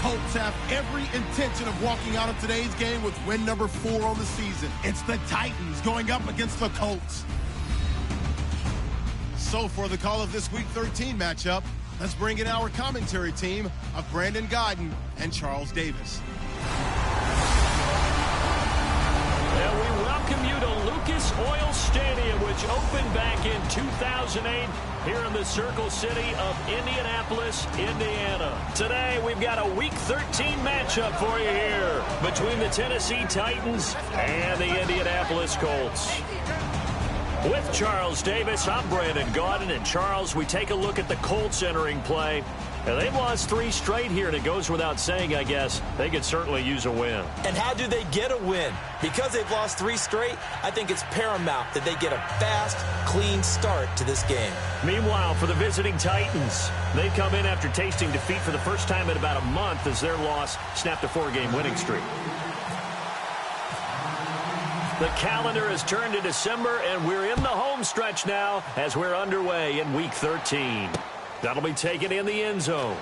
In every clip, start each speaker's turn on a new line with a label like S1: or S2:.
S1: Colts have every intention of walking out of today's game with win number 4 on the season. It's the Titans going up against the Colts. So for the call of this Week 13 matchup, let's bring in our commentary team of Brandon Godden and Charles Davis.
S2: And we welcome you to Lucas Oil Stadium, which opened back in 2008 here in the Circle City of Indianapolis, Indiana. Today, we've got a Week 13 matchup for you here between the Tennessee Titans and the Indianapolis Colts. With Charles Davis, I'm Brandon Gaudin. And Charles, we take a look at the Colts entering play. And they've lost 3 straight here, and it goes without saying, I guess, they could certainly use a win.
S3: And how do they get a win? Because they've lost 3 straight, I think it's paramount that they get a fast, clean start to this game.
S2: Meanwhile, for the visiting Titans, they've come in after tasting defeat for the first time in about a month as their loss snapped a 4-game winning streak. The calendar has turned to December, and we're in the home stretch now as we're underway in Week 13. That'll be taken in the end zone.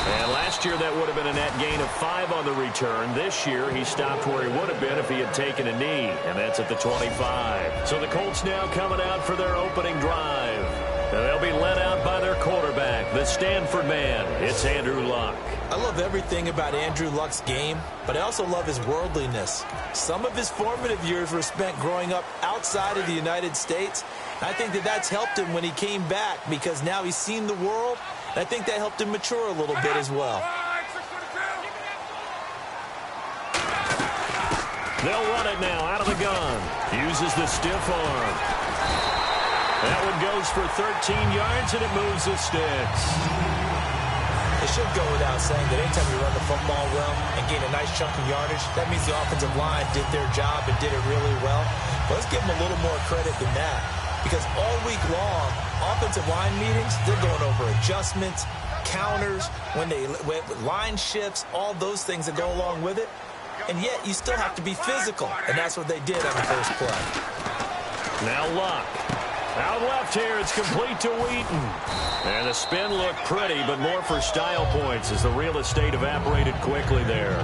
S2: And last year, that would have been a net gain of 5 on the return. This year, he stopped where he would have been if he had taken a knee, and that's at the 25. So the Colts now coming out for their opening drive. And they'll be led out by their quarterback, the Stanford man. It's Andrew Luck.
S3: I love everything about Andrew Luck's game, but I also love his worldliness. Some of his formative years were spent growing up outside of the United States. I think that that's helped him when he came back because now he's seen the world. And I think that helped him mature a little bit as well.
S2: They'll run it now out of the gun. Uses the stiff arm. That one goes for 13 yards, and it moves the sticks.
S3: It should go without saying that anytime you run the football well and gain a nice chunk of yardage, that means the offensive line did their job and did it really well. But let's give them a little more credit than that. Because all week long, offensive line meetings, they're going over adjustments, counters, when line shifts, all those things that go along with it. And yet, you still have to be physical. And that's what they did on the first play.
S2: Now Luck. Out left here, it's complete to Wheaton. And the spin looked pretty, but more for style points as the real estate evaporated quickly there.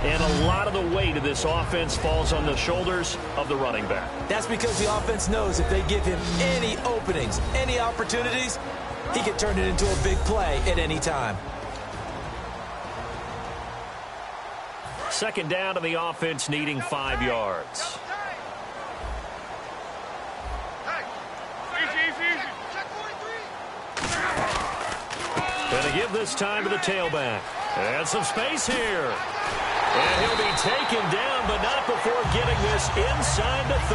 S2: And a lot of the weight of this offense falls on the shoulders of the running back.
S3: That's because the offense knows if they give him any openings, any opportunities, he can turn it into a big play at any time.
S2: Second down to the offense needing 5 yards. Going to give this time to the tailback. And some space here. And he'll be taken down, but not before getting this inside the 30.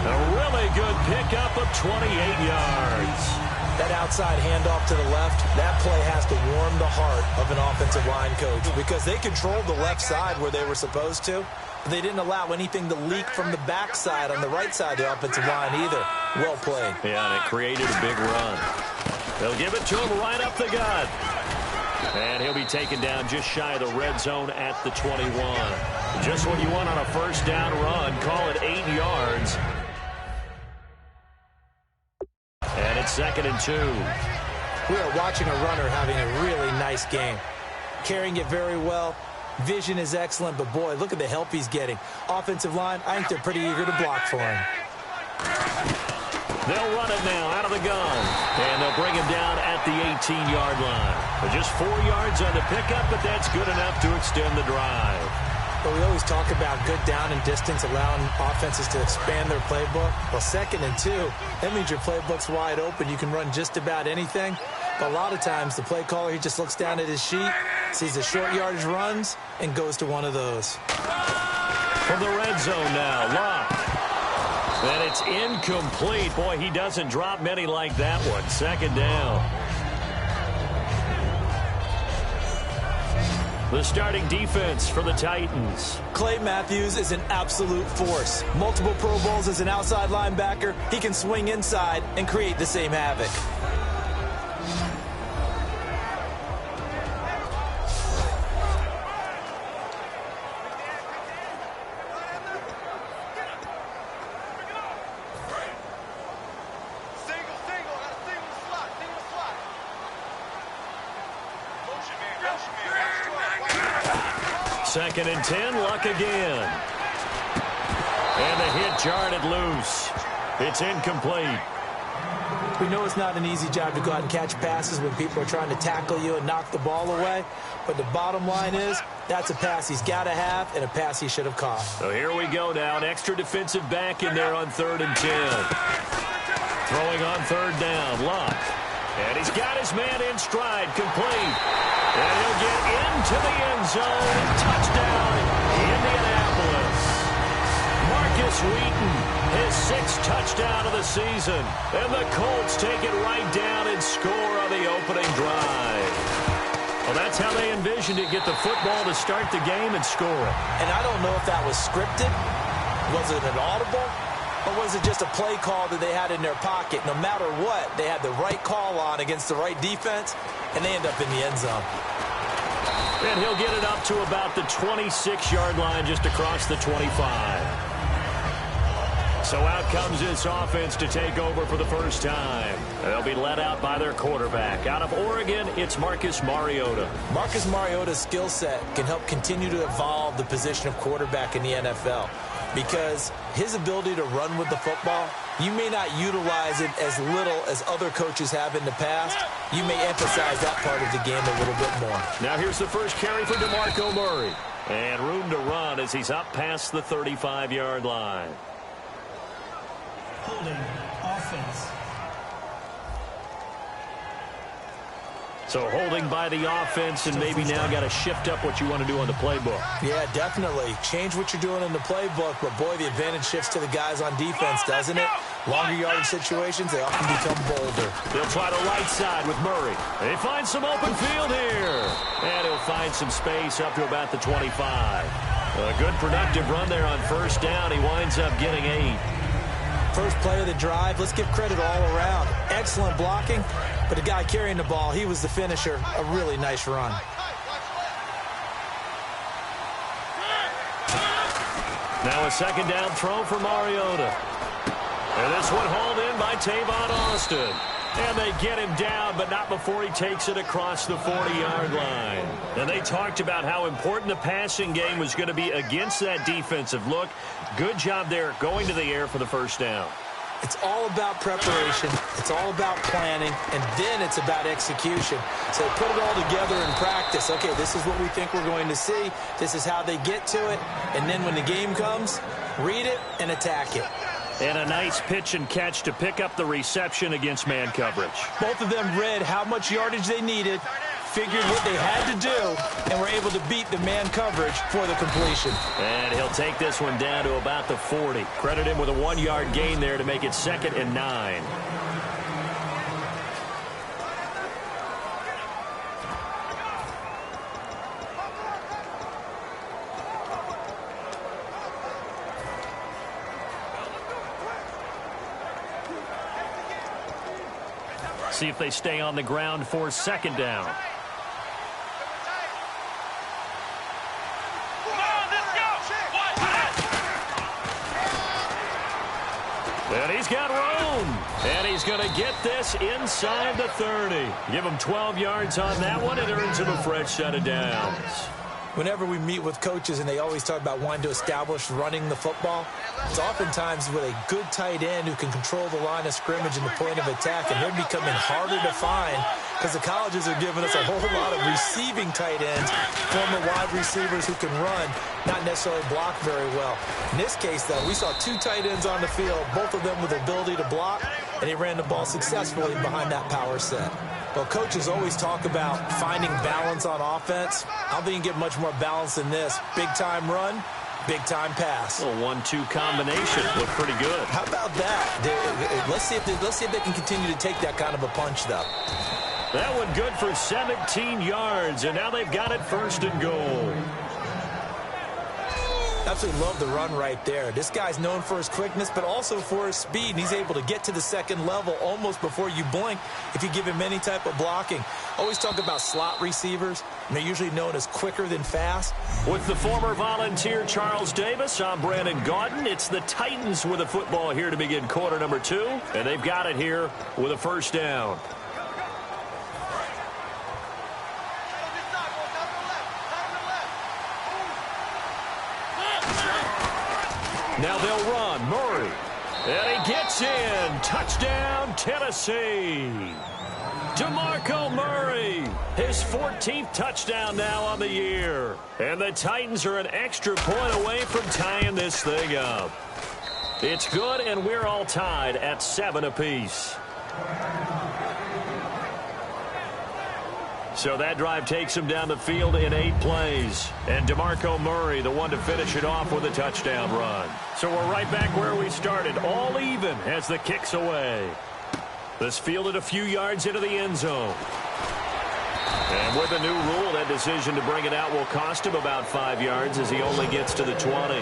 S2: A really good pickup of 28 yards.
S3: That outside handoff to the left, that play has to warm the heart of an offensive line coach because they controlled the left side where they were supposed to, but they didn't allow anything to leak from the backside on the right side of the offensive line either. Well played.
S2: Yeah, and it created a big run. They'll give it to him right up the gut. And he'll be taken down just shy of the red zone at the 21. Just what you want on a first down run. Call it 8 yards. And it's 2nd and 2.
S3: We are watching a runner having a really nice game. Carrying it very well. Vision is excellent, but boy, look at the help he's getting. Offensive line, I think they're pretty eager to block for him.
S2: They'll run it now out of the gun. And they'll bring him down at the 18-yard line. Just 4 yards on the pickup, but that's good enough to extend the drive.
S3: But we always talk about good down and distance, allowing offenses to expand their playbook. Well, 2nd and 2, that means your playbook's wide open. You can run just about anything. But a lot of times, the play caller, he just looks down at his sheet, sees the short yardage runs, and goes to one of those.
S2: From the red zone now, Luck. And it's incomplete. Boy, he doesn't drop many like that one. 2nd down. The starting defense for the Titans.
S3: Clay Matthews is an absolute force. Multiple Pro Bowls as an outside linebacker. He can swing inside and create the same havoc.
S2: 2nd and 10, Luck again. And the hit jarred it loose. It's incomplete.
S3: We know it's not an easy job to go out and catch passes when people are trying to tackle you and knock the ball away. But the bottom line is, that's a pass he's got to have and a pass he should have caught.
S2: So here we go now. An extra defensive back in there on 3rd and 10. Throwing on 3rd down, Luck. And he's got his man in stride, complete. And he'll get into the end zone. Touchdown, Indianapolis. Marcus Wheaton, his 6th touchdown of the season. And the Colts take it right down and score on the opening drive. Well, that's how they envisioned it, get the football to start the game and score it.
S3: And I don't know if that was scripted. Was it an audible? Or was it just a play call that they had in their pocket? No matter what, they had the right call on against the right defense, and they end up in the end zone.
S2: And he'll get it up to about the 26-yard line, just across the 25. So out comes this offense to take over for the first time. They'll be led out by their quarterback. Out of Oregon, it's Marcus Mariota.
S3: Marcus Mariota's skill set can help continue to evolve the position of quarterback in the NFL. Because his ability to run with the football, you may not utilize it as little as other coaches have in the past. You may emphasize that part of the game a little bit more.
S2: Now here's the first carry for DeMarco Murray. And room to run as he's up past the 35-yard line.
S4: Holding offense.
S2: So holding by the offense, and maybe now got to shift up what you want to do on the playbook.
S3: Yeah, definitely. Change what you're doing in the playbook, but boy, the advantage shifts to the guys on defense, doesn't it? Longer yardage situations, they often become bolder.
S2: They'll try the right side with Murray. They find some open field here. And he'll find some space up to about the 25. A good productive run there on 1st down. He winds up getting 8.
S3: First play of the drive, let's give credit all around. Excellent blocking, but the guy carrying the ball, he was the finisher. A really nice run.
S2: Now a 2nd down throw for Mariota. And this one hauled in by Tavon Austin. And they get him down, but not before he takes it across the 40-yard line. And they talked about how important the passing game was going to be against that defensive look. Good job there going to the air for the 1st down.
S3: It's all about preparation. It's all about planning. And then it's about execution. So put it all together in practice. Okay, this is what we think we're going to see. This is how they get to it. And then when the game comes, read it and attack it.
S2: And a nice pitch and catch to pick up the reception against man coverage.
S3: Both of them read how much yardage they needed, figured what they had to do, and were able to beat the man coverage for the completion.
S2: And he'll take this one down to about the 40. Credit him with a 1-yard gain there to make it 2nd and 9. See if they stay on the ground for 2nd down. And he's got room. And he's going to get this inside the 30. Give him 12 yards on that one, and they're into the fresh set of downs.
S3: Whenever we meet with coaches and they always talk about wanting to establish running the football, it's oftentimes with a good tight end who can control the line of scrimmage and the point of attack, and they're becoming harder to find because the colleges are giving us a whole lot of receiving tight ends, former wide receivers who can run, not necessarily block very well. In this case, though, we saw 2 tight ends on the field, both of them with the ability to block, and he ran the ball successfully behind that power set. Well, coaches always talk about finding balance on offense. I don't think you can get much more balance than this. Big-time run, big-time pass.
S2: A 1-2 combination. Looked pretty good.
S3: How about that? Let's see if they can continue to take that kind of a punch, though.
S2: That one good for 17 yards, and now they've got it 1st and goal.
S3: Absolutely love the run right there. This guy's known for his quickness, but also for his speed. And he's able to get to the 2nd level almost before you blink if you give him any type of blocking. Always talk about slot receivers, and they're usually known as quicker than fast.
S2: With the former Volunteer Charles Davis, I'm Brandon Gaudin. It's the Titans with the football here to begin quarter number 2, and they've got it here with a 1st down. Now they'll run. Murray. And he gets in. Touchdown, Tennessee. DeMarco Murray, his 14th touchdown now on the year. And the Titans are an extra point away from tying this thing up. It's good, and we're all tied at 7 apiece. So that drive takes him down the field in 8 plays. And DeMarco Murray, the one to finish it off with a touchdown run. So we're right back where we started, all even as the kick's away. This fielded a few yards into the end zone. And with the new rule, that decision to bring it out will cost him about 5 yards as he only gets to the 20.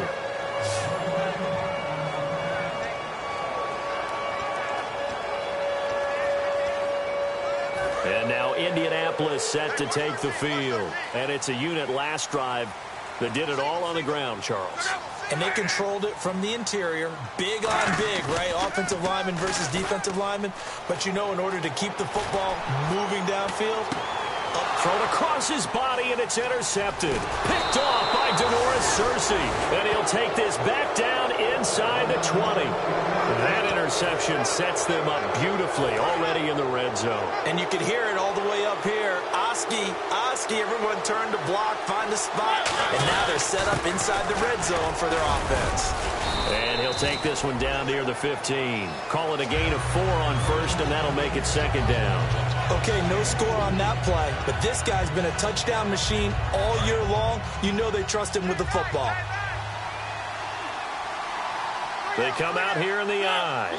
S2: And now Indianapolis set to take the field. And it's a unit last drive that did it all on the ground, Charles.
S3: And they controlled it from the interior. Big on big, right? Offensive lineman versus defensive lineman. But you know, in order to keep the football moving downfield,
S2: thrown across his body, and it's intercepted. Picked off by DeMaurice Searcy. And he'll take this back down inside the 20. That interception sets them up beautifully already in the red zone.
S3: And you can hear it all the way up here. Oski, everyone turned to block, find a spot. And now they're set up inside the red zone for their offense.
S2: And he'll take this one down near the 15. Call it a gain of 4 on first, and that'll make it second down.
S3: Okay, no score on that play, but this guy's been a touchdown machine all year long. You know they trust him with the football.
S2: They come out here in the eye.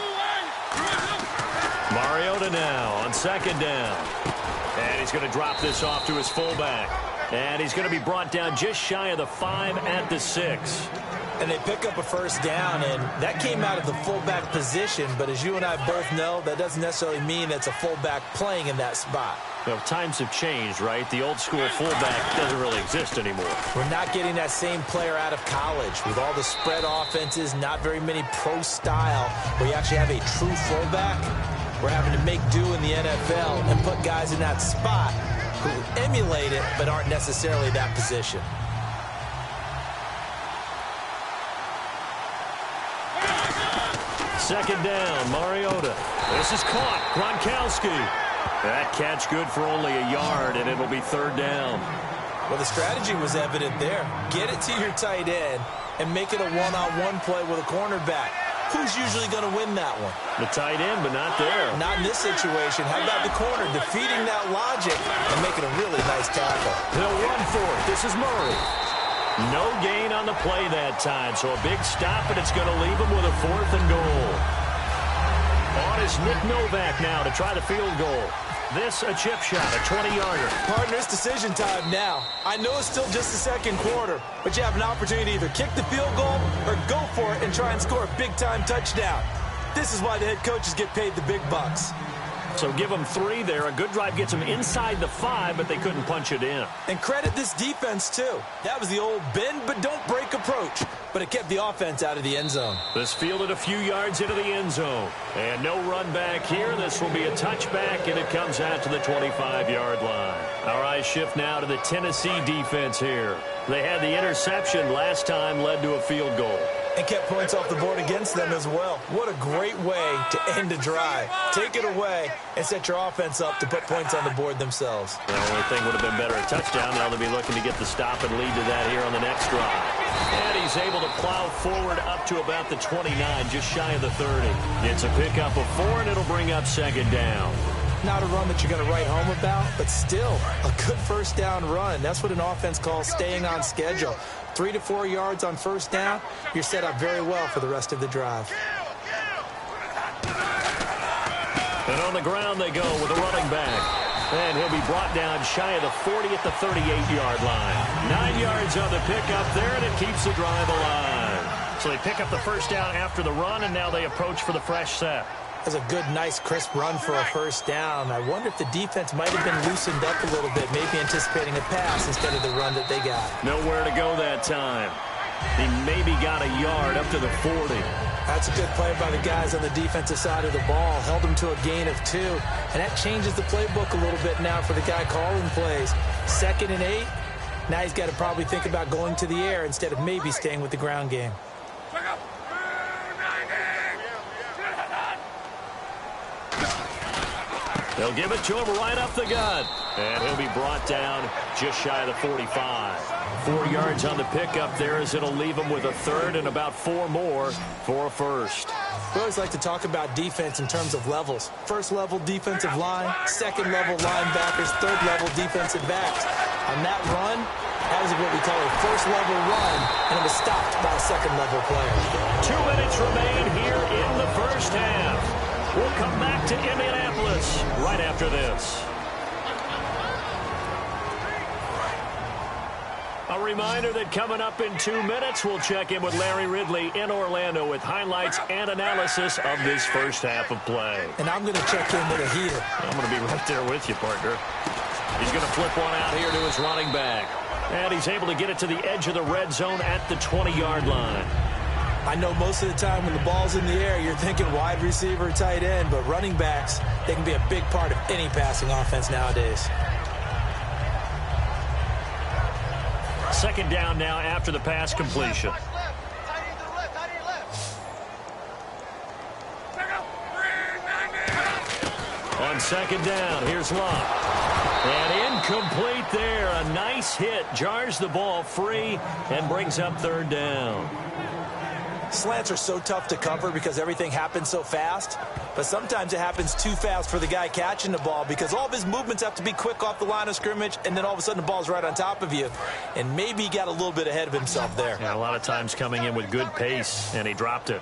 S2: Mariota now on second down. And he's going to drop this off to his fullback. And he's going to be brought down just shy of the 5 at the 6.
S3: And they pick up a first down, and that came out of the fullback position. But as you and I both know, that doesn't necessarily mean it's a fullback playing in that spot.
S2: You know, times have changed, right? The old school fullback doesn't really exist anymore.
S3: We're not getting that same player out of college. With all the spread offenses, not very many pro style, where you actually have a true fullback. We're having to make do in the NFL and put guys in that spot who emulate it but aren't necessarily that position.
S2: Second down, Mariota. This is caught. Gronkowski. That catch good for only a yard, and it'll be third down.
S3: Well, the strategy was evident there. Get it to your tight end and make it a one-on-one play with a cornerback. Who's usually going to win that one?
S2: The tight end, but not there.
S3: Not in this situation. How about the corner defeating that logic and making a really nice tackle?
S2: They'll run for it. This is Murray. No gain on the play that time, so a big stop, and it's going to leave him with a 4th and goal. On is Nick Novak now to try the field goal. This a chip shot, a 20-yarder.
S3: Partner, it's decision time now. I know it's still just the second quarter, but you have an opportunity to either kick the field goal or go for it and try and score a big-time touchdown. This is why the head coaches get paid the big bucks.
S2: So give them 3 there. A good drive gets them inside the 5, but they couldn't punch it in.
S3: And credit this defense, too. That was the old bend but don't break approach, but it kept the offense out of the end zone.
S2: This fielded a few yards into the end zone. And no run back here. This will be a touchback, and it comes out to the 25-yard line. All right, shift now to the Tennessee defense here. They had the interception last time, led to a field goal.
S3: And kept points off the board against them as well. What a great way to end a drive. Take it away and set your offense up to put points on the board themselves.
S2: The only thing would have been better, a touchdown. Now they'll be looking to get the stop and lead to that here on the next drive. And he's able to plow forward up to about the 29, just shy of the 30. It's a pickup of 4, and it'll bring up second down.
S3: Not a run that you're going to write home about, but still a good first down run. That's what an offense calls staying on schedule. 3 to 4 yards on first down, you're set up very well for the rest of the drive.
S2: And on the ground they go with a running back. And he'll be brought down shy of the 40 at the 38-yard line. 9 yards on the pickup there, and it keeps the drive alive. So they pick up the first down after the run, and now they approach for the fresh set.
S3: That's a good, nice, crisp run for a first down. I wonder if the defense might have been loosened up a little bit, maybe anticipating a pass instead of the run that they got.
S2: Nowhere to go that time. He maybe got a yard up to the 40.
S3: That's a good play by the guys on the defensive side of the ball. Held him to a gain of 2. And that changes the playbook a little bit now for the guy calling plays. 2nd and 8. Now he's got to probably think about going to the air instead of maybe staying with the ground game.
S2: They'll give it to him right up the gut. And he'll be brought down just shy of the 45. 4 yards on the pickup there as it'll leave him with a third and about 4 more for a first.
S3: We always like to talk about defense in terms of levels. First level defensive line, second level linebackers, third level defensive backs. On that run, that was what we call a first level run, and it was stopped by a second level player.
S2: 2 minutes remain here in the first half. We'll come back to Indianapolis right after this. A reminder that coming up in 2 minutes, we'll check in with Larry Ridley in Orlando with highlights and analysis of this first half of play.
S3: And I'm going to check in with a heater.
S2: I'm going to be right there with you, partner. He's going to flip one out here to his running back. And he's able to get it to the edge of the red zone at the 20-yard line.
S3: I know most of the time when the ball's in the air, you're thinking wide receiver, tight end, but running backs, they can be a big part of any passing offense nowadays.
S2: Second down now after the pass completion. On second down, here's Locke. And incomplete there. A nice hit. Jars the ball free and brings up third down.
S3: Slants are so tough to cover because everything happens so fast. But sometimes it happens too fast for the guy catching the ball because all of his movements have to be quick off the line of scrimmage, and then all of a sudden the ball's right on top of you. And maybe he got a little bit ahead of himself there.
S2: Yeah, a lot of times coming in with good pace, and he dropped it.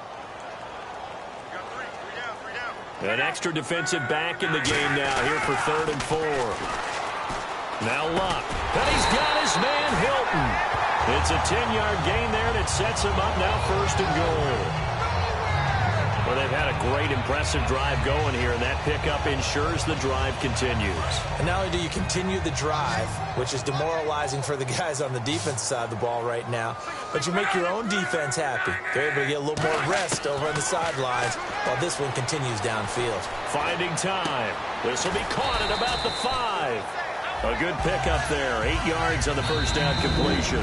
S2: An extra defensive back in the game now here for 3rd and 4. Now Locke. And he's got his man Hilton. It's a 10-yard gain there, and it sets him up now 1st and goal. Well, they've had a great, impressive drive going here, and that pickup ensures the drive continues.
S3: And not only do you continue the drive, which is demoralizing for the guys on the defense side of the ball right now, but you make your own defense happy. They're able to get a little more rest over on the sidelines while this one continues downfield.
S2: Finding time. This will be caught at about the 5. A good pickup there. 8 yards on the first down completion.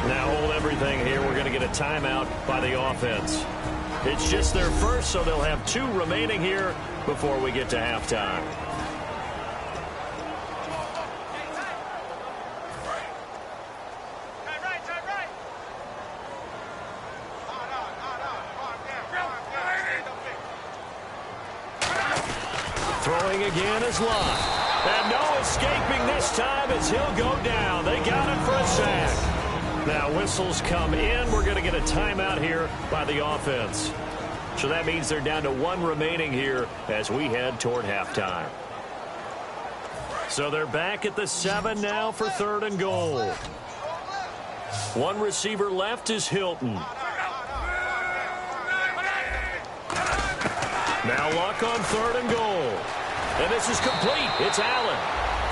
S2: Now hold everything here. We're going to get a timeout by the offense. It's just their first, so they'll have 2 remaining here before we get to halftime. Throwing again is Locke. And no escaping this time as he'll go down. They got him for a sack. Now whistles come in. We're going to get a timeout here by the offense. So that means they're down to 1 remaining here as we head toward halftime. So they're back at the 7 now for 3rd and goal. 1 receiver left is Hilton. Now Locke on 3rd and goal. And this is complete. It's Allen.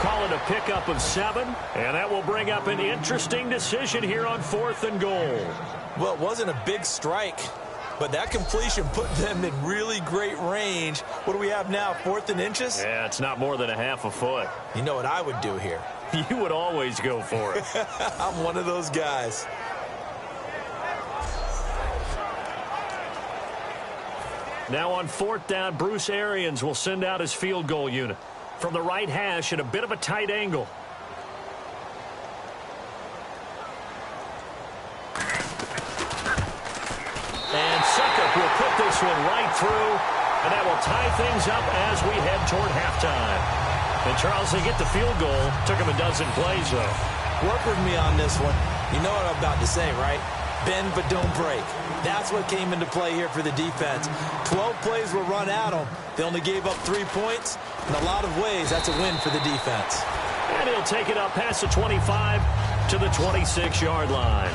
S2: Call it a pickup of 7. And that will bring up an interesting decision here on 4th and goal.
S3: Well, it wasn't a big strike, but that completion put them in really great range. What do we have now, 4th and inches?
S2: Yeah, it's not more than a half a foot.
S3: You know what I would do here?
S2: You would always go for it.
S3: I'm one of those guys.
S2: Now on 4th down, Bruce Arians will send out his field goal unit. From the right hash at a bit of a tight angle. And Succop will put this one right through. And that will tie things up as we head toward halftime. And Charles, they get the field goal. Took him a dozen plays, though.
S3: Work with me on this one. You know what I'm about to say, right? Bend but don't break. That's what came into play here for the defense. 12 plays were run at them. They only gave up 3 points. In a lot of ways, that's a win for the defense.
S2: And he'll take it up past the 25 to the 26-yard line.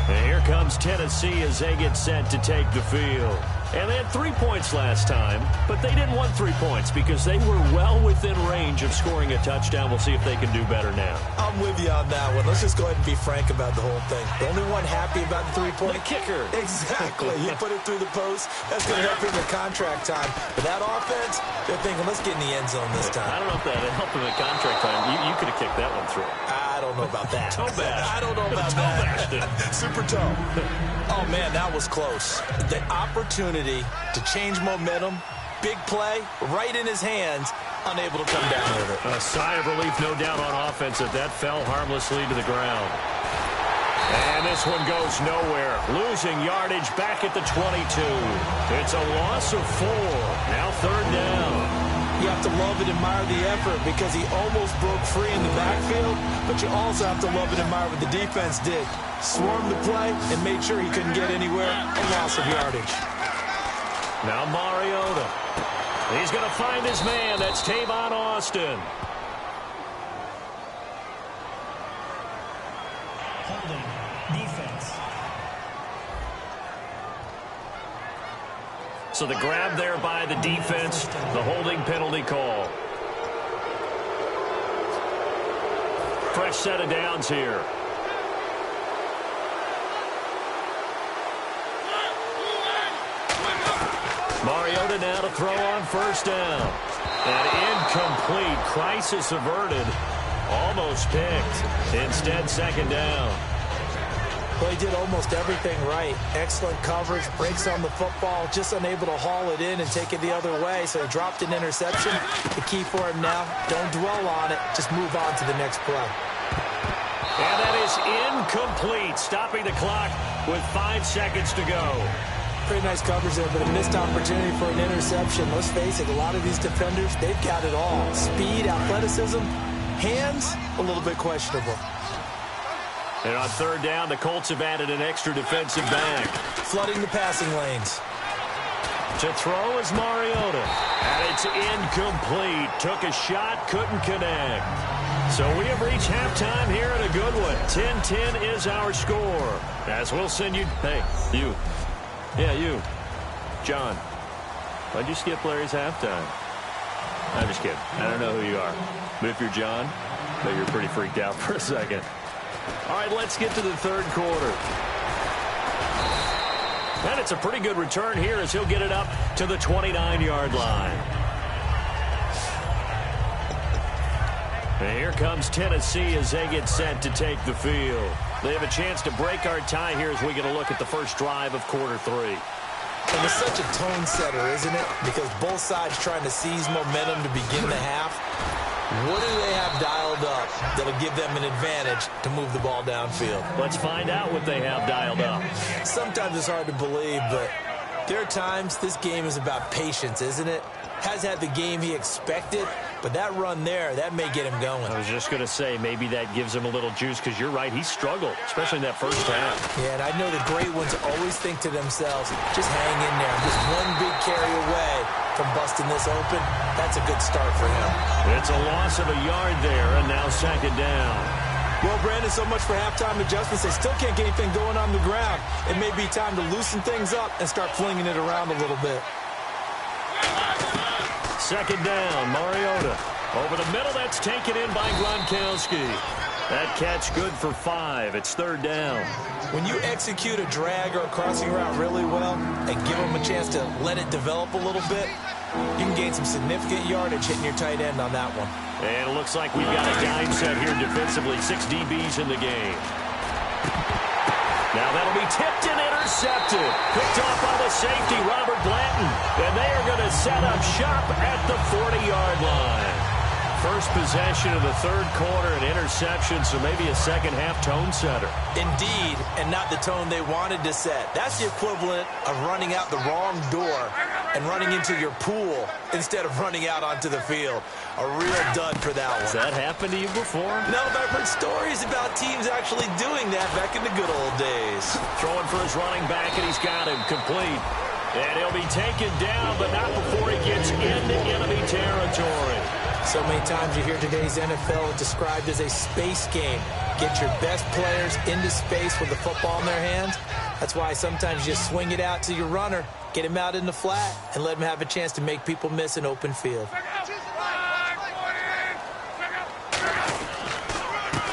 S2: And here comes Tennessee as they get set to take the field. And they had 3 points last time, but they didn't want 3 points because they were well within range of scoring a touchdown. We'll see if they can do better now.
S3: I'm with you on that one. Let's just go ahead and be frank about the whole thing. The only one happy about the 3-point
S2: kicker.
S3: Exactly. He put it through the post. That's going to help him in contract time. But that offense, they're thinking, let's get in the end zone this time.
S2: I don't know if that helped him in contract time. You could have kicked that one through.
S3: I don't know about that.
S2: Toe bash.
S3: I don't know about that. Super toe. Oh, man, that was close. The opportunity to change momentum, big play right in his hands, unable to come down with it.
S2: A sigh of relief, no doubt, on offense that fell harmlessly to the ground. And this one goes nowhere. Losing yardage back at the 22. It's a loss of 4. Now third down.
S3: You have to love and admire the effort because he almost broke free in the backfield, but you also have to love and admire what the defense did. Swarmed the play and made sure he couldn't get anywhere. A loss of yardage.
S2: Now Mariota. He's going to find his man. That's Tavon Austin.
S4: Holding. Defense.
S2: So the grab there by the defense, the holding penalty call. Fresh set of downs here. Mariota now to throw on first down. And incomplete. Crisis averted. Almost picked. Instead, second down.
S3: Well, he did almost everything right. Excellent coverage, breaks on the football, just unable to haul it in and take it the other way, so he dropped an interception. The key for him now, don't dwell on it, just move on to the next play.
S2: And that is incomplete, stopping the clock with 5 seconds to go.
S3: Pretty nice coverage there, but a missed opportunity for an interception. Let's face it, a lot of these defenders, they've got it all. Speed, athleticism, hands, a little bit questionable.
S2: And on third down, the Colts have added an extra defensive back.
S3: Flooding the passing lanes.
S2: To throw is Mariota. And it's incomplete. Took a shot, couldn't connect. So we have reached halftime here in a good one. 10-10 is our score. As we'll send you... Hey, you. Yeah, you. John. Why'd you skip Larry's halftime? I'm just kidding. I don't know who you are. But if you're John, but you're pretty freaked out for a second. All right, let's get to the third quarter. And it's a pretty good return here as he'll get it up to the 29-yard line. And here comes Tennessee as they get set to take the field. They have a chance to break our tie here as we get a look at the first drive of quarter 3.
S3: And it's such a tone setter, isn't it? Because both sides trying to seize momentum to begin the half. What do they have dialed up that'll give them an advantage to move the ball downfield?
S2: Let's find out what they have dialed up.
S3: Sometimes it's hard to believe, but there are times this game is about patience, isn't it? Has had the game he expected, but that run there, that may get him going.
S2: I was just going to say, maybe that gives him a little juice, because you're right, he struggled, especially in that first half.
S3: Yeah, and I know the great ones always think to themselves, just hang in there. Just one big carry away from busting this open. That's a good start for him.
S2: It's a loss of a yard there, and now second down.
S3: Well, Brandon, so much for halftime adjustments. They still can't get anything going on the ground. It may be time to loosen things up and start flinging it around a little bit.
S2: Second down, Mariota. Over the middle, that's taken in by Gronkowski. That catch good for 5. It's third down.
S3: When you execute a drag or a crossing route really well and give them a chance to let it develop a little bit, you can gain some significant yardage hitting your tight end on that one.
S2: And it looks like we've got a dime set here defensively. 6 DBs in the game. Now that'll be tipped and intercepted. Picked off by the safety, Robert Blanton. And they are going to set up shop at the 40-yard line. First possession of the third quarter, an interception, so maybe a second-half tone setter.
S3: Indeed, and not the tone they wanted to set. That's the equivalent of running out the wrong door and running into your pool instead of running out onto the field. A real dud for that one.
S2: Has that happened to you before?
S3: No, but I've heard stories about teams actually doing that back in the good old days.
S2: Throwing for his running back, and he's got him complete. And he'll be taken down, but not before he gets into enemy territory.
S3: So many times you hear today's NFL described as a space game. Get your best players into space with the football in their hands. That's why sometimes you just swing it out to your runner, get him out in the flat, and let him have a chance to make people miss an open field.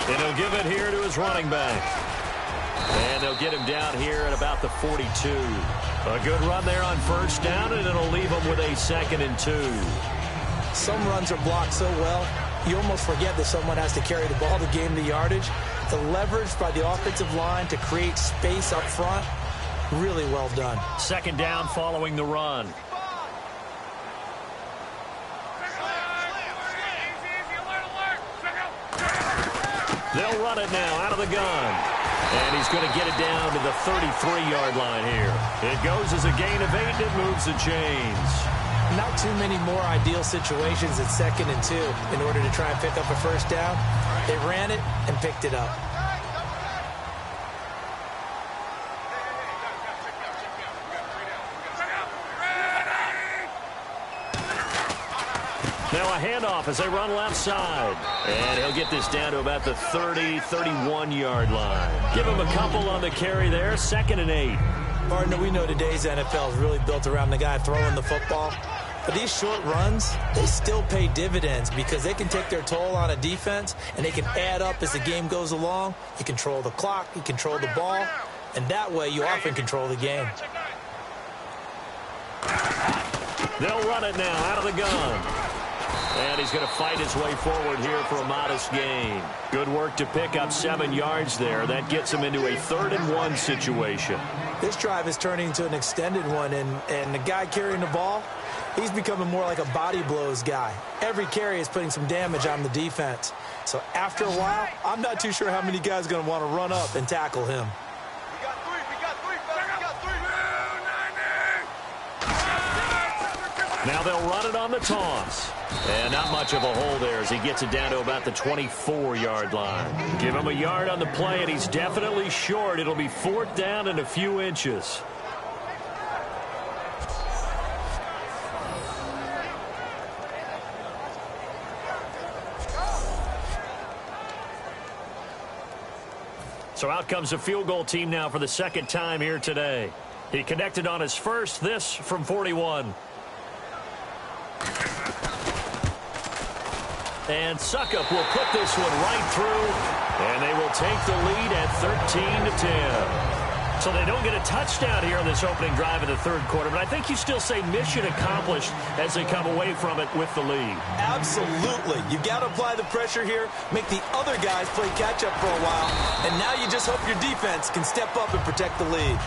S2: And he'll give it here to his running back. And they'll get him down here at about the 42. A good run there on first down, and it'll leave him with a 2nd and 2.
S3: Some runs are blocked so well, you almost forget that someone has to carry the ball to gain the yardage. The leverage by the offensive line to create space up front, really well done.
S2: Second down following the run. They'll run it now out of the gun. And he's going to get it down to the 33-yard line here. It goes as a gain of 8, and it moves the chains.
S3: Not too many more ideal situations at 2nd and 2 in order to try and pick up a first down. They ran it and picked it up.
S2: Now a handoff as they run left side. And he'll get this down to about the 30, 31-yard line. Give him a couple on the carry there, 2nd and 8.
S3: Partner, we know today's NFL is really built around the guy throwing the football. But these short runs, they still pay dividends because they can take their toll on a defense, and they can add up as the game goes along. You control the clock, you control the ball, and that way you often control the game.
S2: They'll run it now out of the gun. And he's going to fight his way forward here for a modest gain. Good work to pick up 7 yards there. That gets him into a 3rd and 1 situation.
S3: This drive is turning into an extended one, and the guy carrying the ball, he's becoming more like a body blows guy. Every carry is putting some damage on the defense. So after a while, I'm not too sure how many guys are going to want to run up and tackle him.
S5: We got three, fellas. We got 3.
S2: Now they'll run it on the toss. And not much of a hole there as he gets it down to about the 24-yard line. Give him a yard on the play, and he's definitely short. It'll be 4th down and a few inches. So out comes the field goal team now for the 2nd time here today. He connected on his first, this from 41. And Suckup will put this one right through, and they will take the lead at 13-10. So they don't get a touchdown here in this opening drive of the 3rd quarter, but I think you still say mission accomplished as they come away from it with the lead.
S3: Absolutely. You've got to apply the pressure here, make the other guys play catch-up for a while, and now you just hope your defense can step up and protect the lead.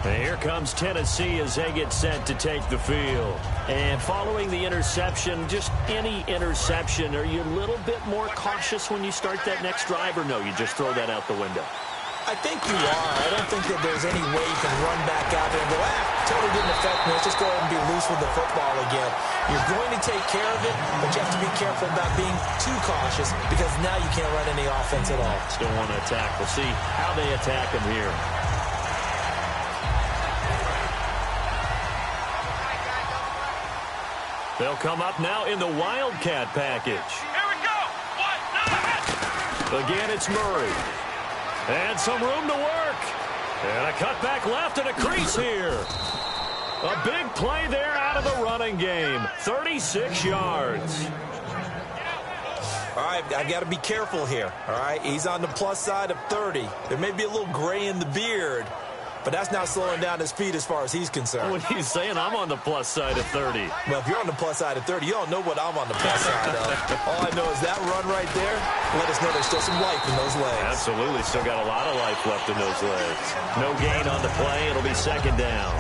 S2: And here comes Tennessee as they get set to take the field. And following the interception, just any interception, are you a little bit more cautious when you start that next drive, or no, you just throw that out the window?
S3: I think you are. I don't think that there's any way you can run back out there and go, totally didn't affect me. Let's just go ahead and be loose with the football again. You're going to take care of it, but you have to be careful about being too cautious because now you can't run any offense at all.
S2: Still want to attack. We'll see how they attack him here. They'll come up now in the Wildcat package.
S5: Here we go.
S2: Again, it's Murray. And some room to work. And a cutback left and a crease here. A big play there out of the running game. 36 yards.
S3: All right, I got to be careful here. All right, he's on the plus side of 30. There may be a little gray in the beard, but that's not slowing down his speed as far as he's concerned.
S2: What are you saying? I'm on the plus side of 30.
S3: Well, if you're on the plus side of 30, you don't know what I'm on the plus side of. All I know is that run right there let us know there's still some life in those legs.
S2: Absolutely. Still got a lot of life left in those legs. No gain on the play. It'll be 2nd down.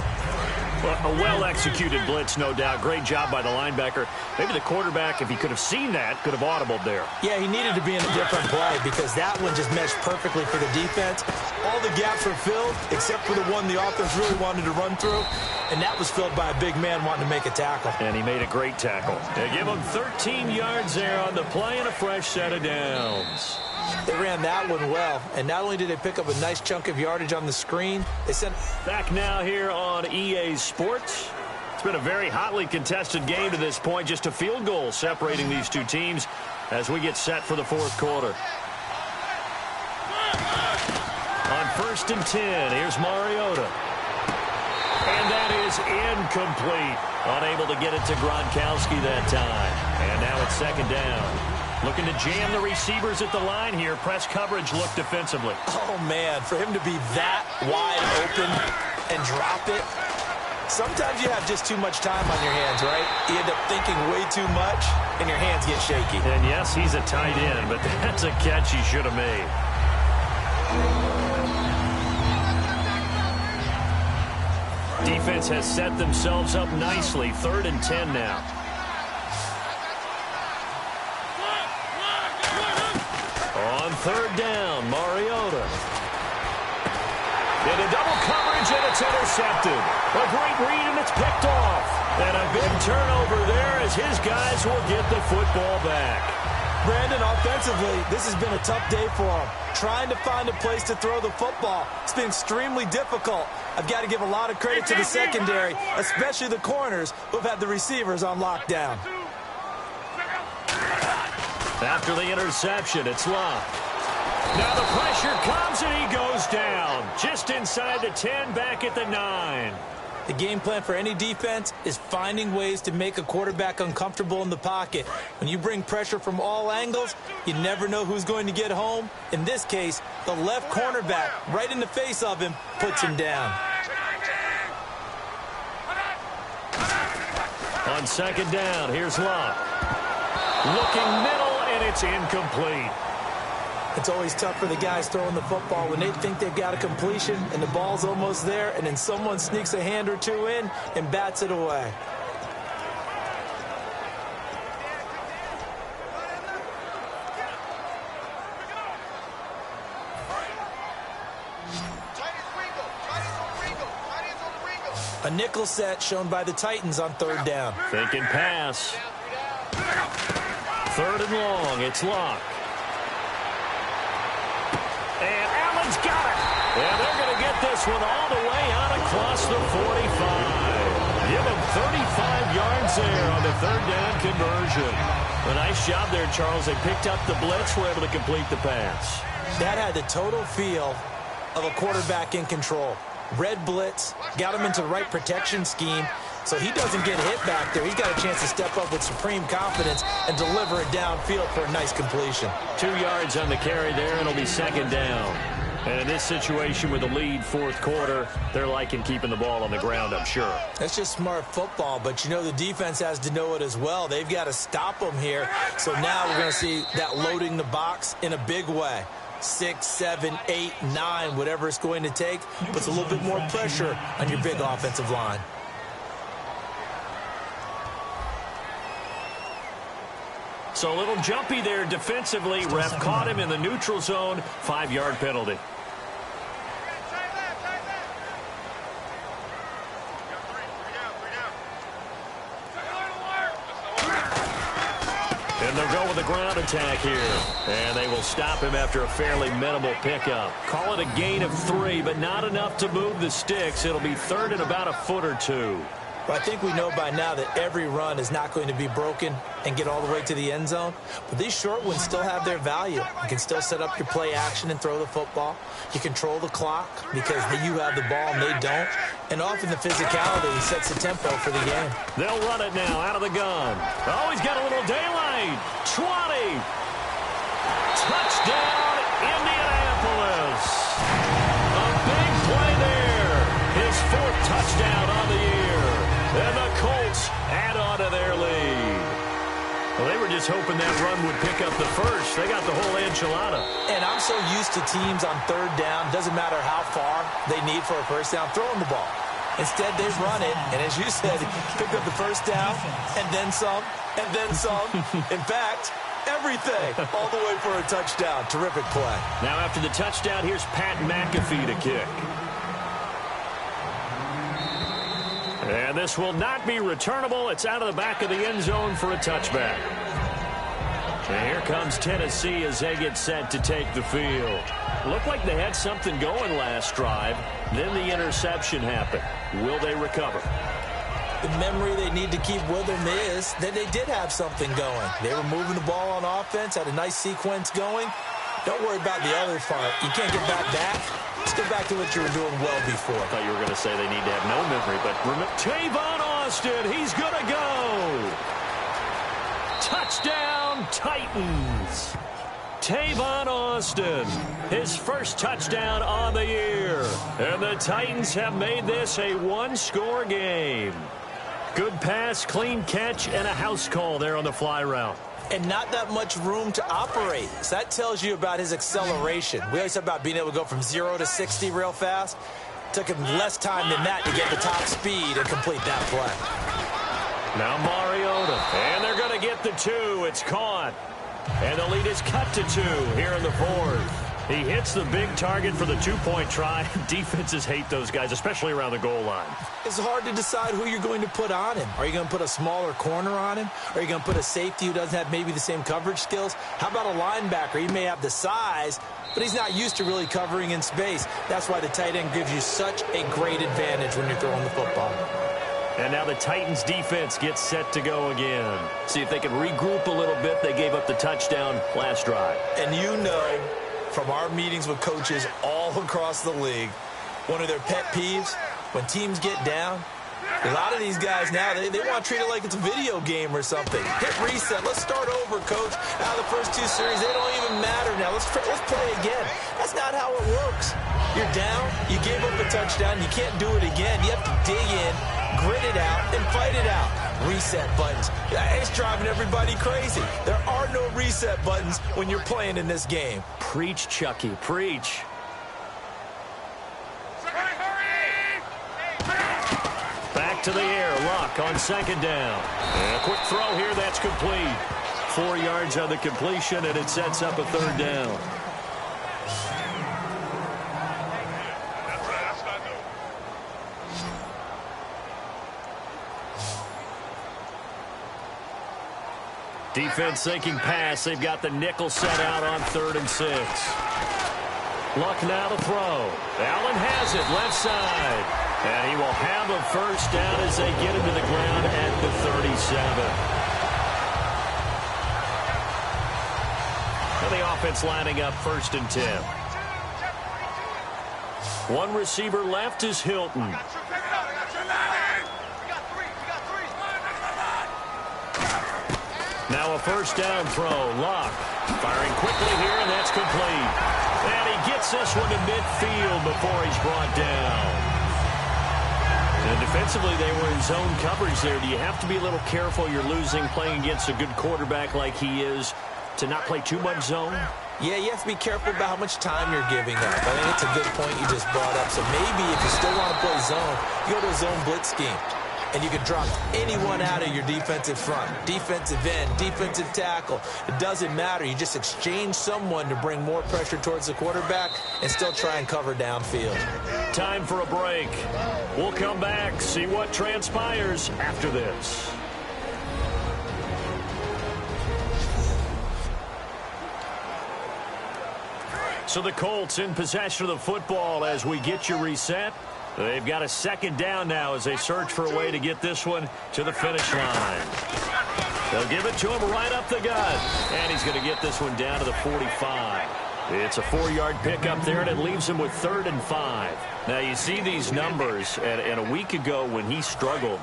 S2: Well, a well-executed blitz, no doubt. Great job by the linebacker. Maybe the quarterback, if he could have seen that, could have audibled there.
S3: Yeah, he needed to be in a different play because that one just meshed perfectly for the defense. All the gaps were filled except for the one the offense really wanted to run through, and that was filled by a big man wanting to make a tackle.
S2: And he made a great tackle. They give him 13 yards there on the play and a fresh set of downs.
S3: They ran that one well, and not only did they pick up a nice chunk of yardage on the screen, they sent...
S2: Back now here on EA Sports. It's been a very hotly contested game to this point. Just a field goal separating these two teams as we get set for the 4th quarter. On 1st and 10, here's Mariota. And that is incomplete. Unable to get it to Gronkowski that time. And now it's 2nd down. Looking to jam the receivers at the line here. Press coverage look defensively.
S3: Oh, man, for him to be that wide open and drop it. Sometimes you have just too much time on your hands, right? You end up thinking way too much, and your hands get shaky.
S2: And, yes, he's a tight end, but that's a catch he should have made. Defense has set themselves up nicely. 3rd and 10 now. On third down, Mariota. Into double coverage, and it's intercepted. A great read, and it's picked off. And a big turnover there as his guys will get the football back.
S3: Brandon, offensively, this has been a tough day for him. Trying to find a place to throw the football. It's been extremely difficult. I've got to give a lot of credit to the secondary, especially the corners who have had the receivers on lockdown.
S2: After the interception, it's Locke. Now the pressure comes, and he goes down. Just inside the 10, back at the 9.
S3: The game plan for any defense is finding ways to make a quarterback uncomfortable in the pocket. When you bring pressure from all angles, you never know who's going to get home. In this case, the left cornerback, right in the face of him, puts him down.
S2: On second down, here's Locke. Looking middle, and it's incomplete.
S3: It's always tough for the guys throwing the football when they think they've got a completion and the ball's almost there, and then someone sneaks a hand or two in and bats it away. A nickel set shown by the Titans on third down.
S2: Thinking pass. Third and long, it's Locke. And Allen's got it. And they're going to get this one all the way out across the 45. Give him 35 yards there on the third down conversion. A nice job there, Charles. They picked up the blitz, were able to complete the pass.
S3: That had the total feel of a quarterback in control. Red blitz, got him into the right protection scheme, so he doesn't get hit back there. He's got a chance to step up with supreme confidence and deliver it downfield for a nice completion.
S2: 2 yards on the carry there, and it'll be second down. And in this situation with the lead fourth quarter, they're liking keeping the ball on the ground, I'm sure.
S3: That's just smart football, but you know the defense has to know it as well. They've got to stop them here. So now we're going to see that loading the box in a big way. 6, 7, 8, 9, whatever it's going to take, puts a little bit more pressure on your big offensive line.
S2: So a little jumpy there defensively. Ref caught him in the neutral zone. 5-yard penalty. And they'll go with a ground attack here. And they will stop him after a fairly minimal pickup. Call it a gain of 3, but not enough to move the sticks. It'll be third and about a foot or 2.
S3: But I think we know by now that every run is not going to be broken and get all the way to the end zone. But these short ones still have their value. You can still set up your play action and throw the football. You control the clock because you have the ball and they don't. And often the physicality sets the tempo for the game.
S2: They'll run it now out of the gun. Oh, he's got a little daylight. 20. Touchdown, Indianapolis. A big play there. His 4th touchdown on the year. And the Colts add on to their lead. Well, they were just hoping that run would pick up the first. They got the whole enchilada.
S3: And I'm so used to teams on third down, doesn't matter how far they need for a first down, throwing the ball. Instead, they run it, and as you said, pick up the first down, and then some, and then some. In fact, everything, all the way for a touchdown. Terrific play.
S2: Now after the touchdown, here's Pat McAfee to kick. And this will not be returnable. It's out of the back of the end zone for a touchback. And here comes Tennessee as they get set to take the field. Looked like they had something going last drive. Then the interception happened. Will they recover?
S3: The memory they need to keep with them is that they did have something going. They were moving the ball on offense, had a nice sequence going. Don't worry about the other part. You can't get that back. Let's go back to what you were doing well before.
S2: I thought you were going to say they need to have no memory, but remember, Tavon Austin, he's going to go. Touchdown, Titans. Tavon Austin, his first touchdown on the year. And the Titans have made this a one-score game. Good pass, clean catch, and a house call there on the fly route.
S3: And not that much room to operate. So that tells you about his acceleration. We always talk about being able to go from 0 to 60 real fast. Took him less time than that to get the top speed and complete that play.
S2: Now Mariota. And they're going to get the 2. It's caught. And the lead is cut to 2 here in the fourth. He hits the big target for the two-point try. Defenses hate those guys, especially around the goal line.
S3: It's hard to decide who you're going to put on him. Are you going to put a smaller corner on him? Are you going to put a safety who doesn't have maybe the same coverage skills? How about a linebacker? He may have the size, but he's not used to really covering in space. That's why the tight end gives you such a great advantage when you're throwing the football.
S2: And now the Titans defense gets set to go again. See if they can regroup a little bit. They gave up the touchdown last drive.
S3: And you know, from our meetings with coaches all across the league, one of their pet peeves, when teams get down, a lot of these guys now, they want to treat it like it's a video game or something. Hit reset. Let's start over, coach. Now the first 2 series, they don't even matter now. Let's play again. That's not how it works. You're down. You gave up a touchdown. You can't do it again. You have to dig in, grit it out, and fight it out. Reset buttons. It's driving everybody crazy. There are no reset buttons when you're playing in this game.
S2: Preach, Chucky. Preach. Back to the air. Luck on second down. And a quick throw here. That's complete. 4 yards on the completion, and it sets up a third down. Defense thinking pass. They've got the nickel set out on 3rd and 6. Luck now to throw. Allen has it left side. And he will have a first down as they get him to the ground at the 37. And the offense lining up 1st and 10. One receiver left is Hilton. Now a first down throw. Luck firing quickly here, and that's complete. And he gets this one to midfield before he's brought down. And defensively, they were in zone coverage there. Do you have to be a little careful? You're losing playing against a good quarterback like he is to not play too much zone?
S3: Yeah, you have to be careful about how much time you're giving up. I think it's a good point you just brought up. So maybe if you still want to play zone, you go to a zone blitz scheme. And you can drop anyone out of your defensive front. Defensive end, defensive tackle. It doesn't matter. You just exchange someone to bring more pressure towards the quarterback and still try and cover downfield.
S2: Time for a break. We'll come back, see what transpires after this. So the Colts in possession of the football as we get you reset. They've got a second down now as they search for a way to get this one to the finish line. They'll give it to him right up the gut. And he's going to get this one down to the 45. It's a 4-yard pickup there, and it leaves him with 3rd and 5. Now, you see these numbers, and a week ago when he struggled,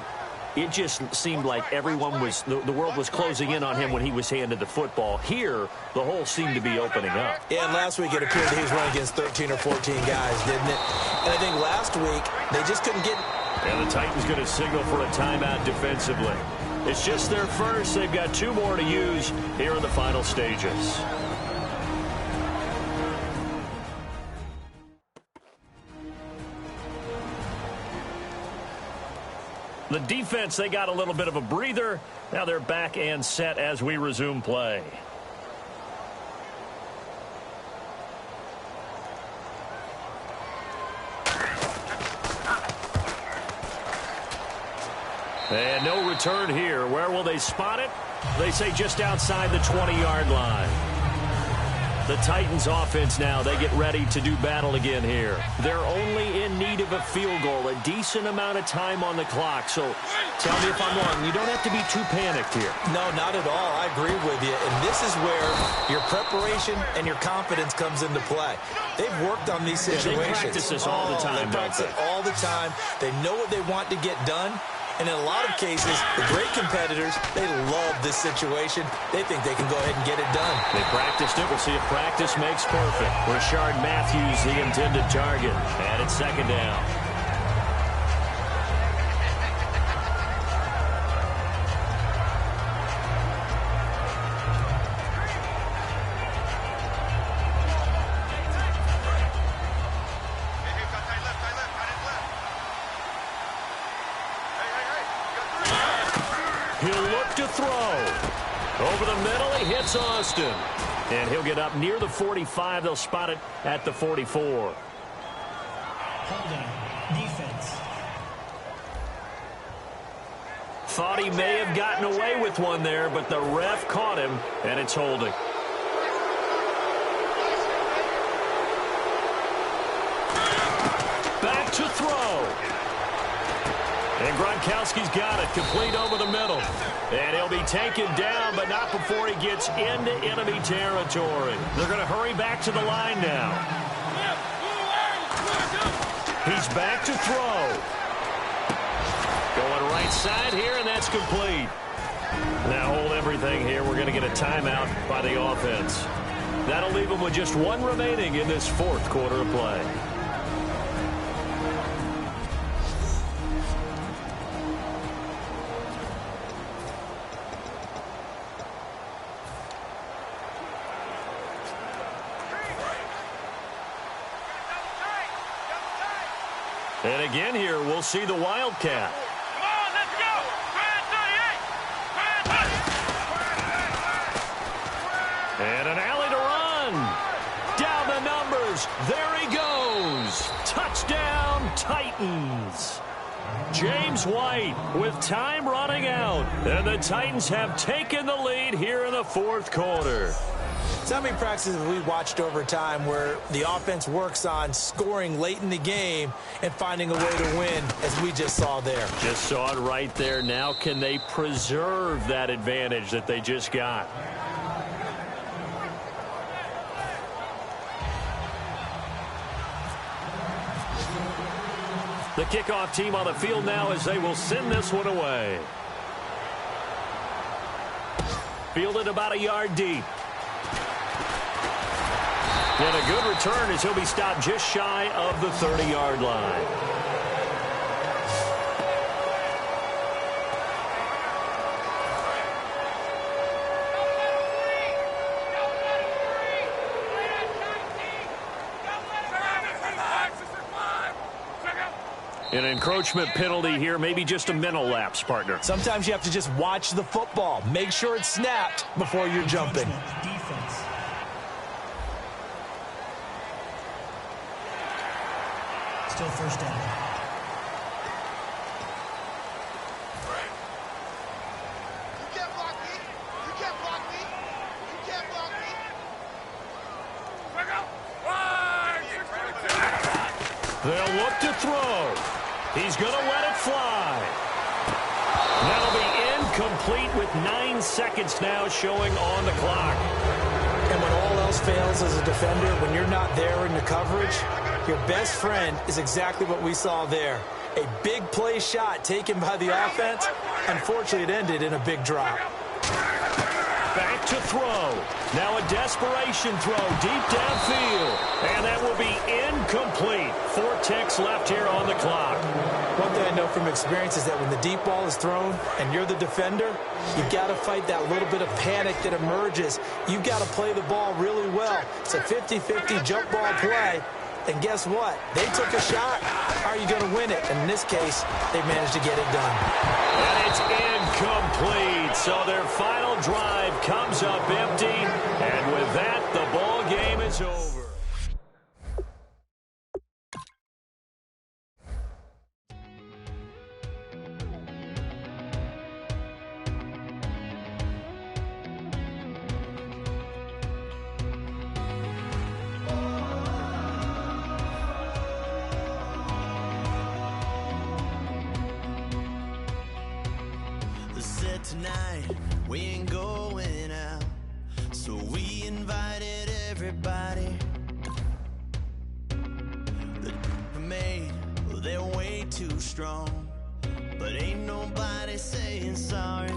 S2: it just seemed like everyone was, the world was closing in on him when he was handed the football. Here, the hole seemed to be opening up.
S3: Yeah, and last week it appeared that he was running against 13 or 14 guys, didn't it? And I think last week they just couldn't get...
S2: And the Titans going to signal for a timeout defensively. It's just their first. They've got 2 more to use here in the final stages. The defense, they got a little bit of a breather. Now they're back and set as we resume play. And no return here. Where will they spot it? They say just outside the 20-yard line. The Titans offense now, they get ready to do battle again here. They're only in need of a field goal, a decent amount of time on the clock. So tell me if I'm wrong. You don't have to be too panicked here.
S3: No, not at all. I agree with you. And this is where your preparation and your confidence comes into play. They've worked on these situations.
S2: Yeah, they practice this all the time,
S3: They practice it all the time. They know what they want to get done. And in a lot of cases, the great competitors, they love this situation. They think they can go ahead and get it done.
S2: They practiced it. We'll see if practice makes perfect. Rashard Matthews, the intended target. And it's 2nd down. He'll look to throw. Over the middle, he hits Austin. And he'll get up near the 45. They'll spot it at the 44.
S4: Holding. Defense.
S2: Thought he may have gotten away with one there, but the ref caught him, and it's holding. Back to throw. And Gronkowski's got it, complete over the middle. And he'll be taken down, but not before he gets into enemy territory. They're going to hurry back to the line now. He's back to throw. Going right side here, and that's complete. Now hold everything here. We're going to get a timeout by the offense. That'll leave them with just one remaining in this fourth quarter of play. And again here, we'll see the Wildcat.
S5: Come on, let's go!
S2: And an alley to run. Down the numbers. There he goes. Touchdown, Titans. James White with time running out. And the Titans have taken the lead here in the fourth quarter.
S3: So how many practices have we watched over time where the offense works on scoring late in the game and finding a way to win, as we just saw there?
S2: Just saw it right there. Now can they preserve that advantage that they just got? The kickoff team on the field now as they will send this one away. Fielded about a yard deep. And a good return as he'll be stopped just shy of the 30-yard line. An encroachment penalty here, maybe just a mental lapse, partner.
S3: Sometimes you have to just watch the football. Make sure it's snapped before you're jumping.
S4: Defense. Still first down.
S5: You can't block me. You can't block me. You can't block me.
S2: They'll look to throw. He's going to let it fly. That'll be incomplete with 9 seconds now showing on the clock.
S3: And when all else fails as a defender, when you're not there in the coverage, your best friend is exactly what we saw there. A big play shot taken by the offense. Unfortunately, it ended in a big drop.
S2: Back to throw. Now a desperation throw deep downfield. And that will be incomplete. 4 ticks left here on the clock.
S3: One thing I know from experience is that when the deep ball is thrown and you're the defender, you've got to fight that little bit of panic that emerges. You've got to play the ball really well. It's a 50-50 jump ball play. And guess what? They took a shot. How are you going to win it? And in this case, they managed to get it done.
S2: And it's incomplete. So their final drive comes up empty. And with that, the ball game is over.
S6: Tonight we ain't going out, so we invited everybody. The made, well, they're way too strong, but ain't nobody saying sorry.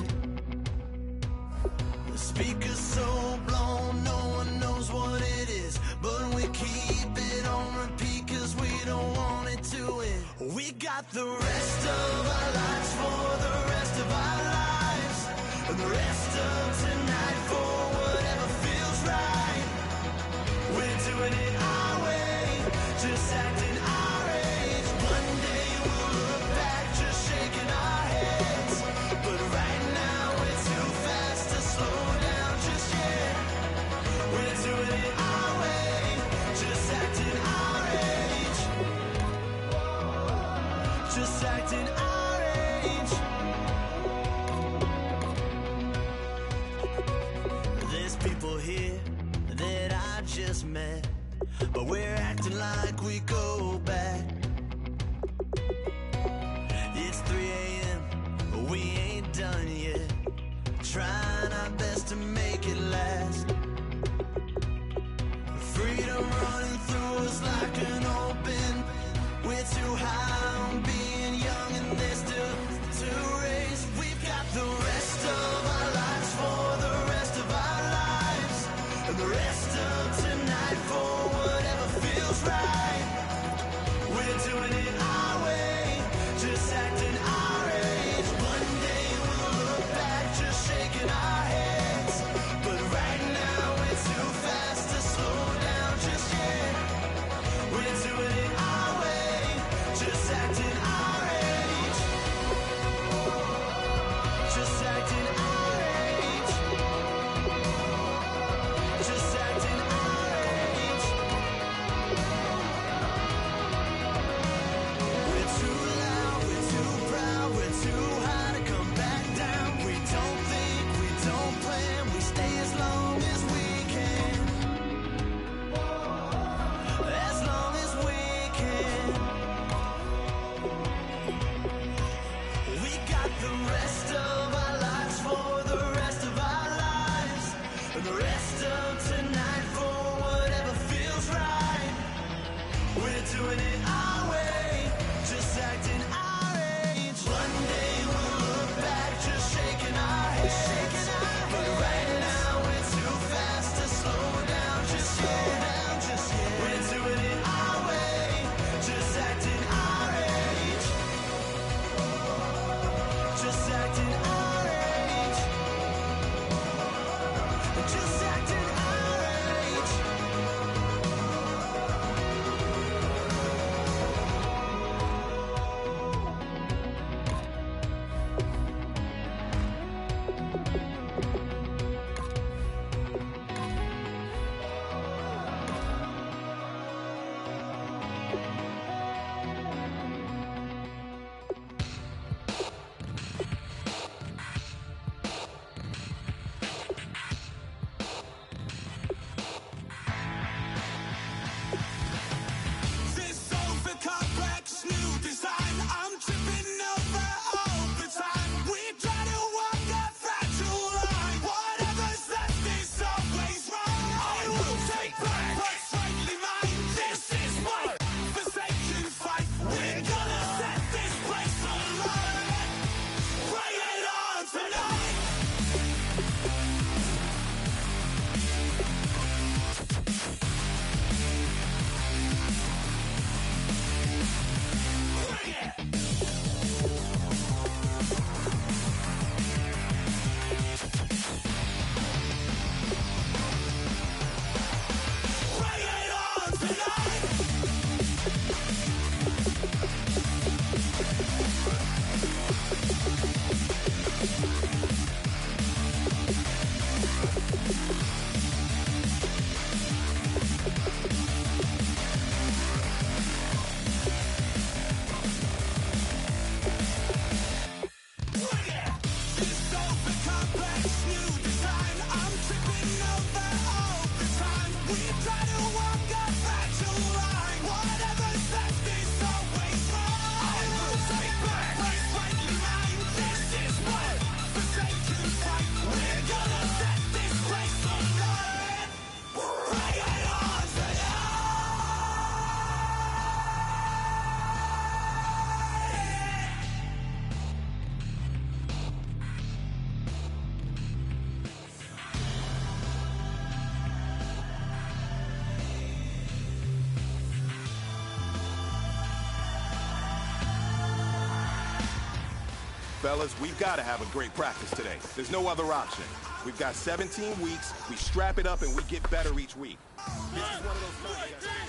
S6: The speaker's so blown, no one knows what it is, but we keep it on repeat 'cause we don't want it to end. We got the rest of our lives for the rest of our lives. And the rest of tonight for whatever feels right. We're doing it our way, just acting our age. One day we'll look back just shaking our heads. But right now we're too fast to slow down. the rest of our lives for the rest of our lives. And the rest of tonight for whatever feels right. We're doing it our way, just acting our age. One day we'll look back, just shaking our heads. But right now we're too fast to slow down, just slow down, just yet. We're doing it our way, just acting our age. Just acting our age. Just acting our age. This over complex new design, I'm tripping over all the time. We try to walk a fragile line. Whatever's left is always wrong. I will take back what's rightly mine. This is my forsaken fight. We're gonna set this place alight. Bring it on tonight. Bring it. Bring it on tonight. Bring it. This over complex new design, I'm tripping over all the time. We try to walk a fragile line. Whatever's left is always wrong. I will take back what's rightly mine. This is my forsaken fight. We're gonna set this place alight. Bring it on tonight.
S7: Fellas, we've got to have a great practice today. There's no other option. We've got 17 weeks, we strap it up, and we get better each week. This is one of those times you gotta-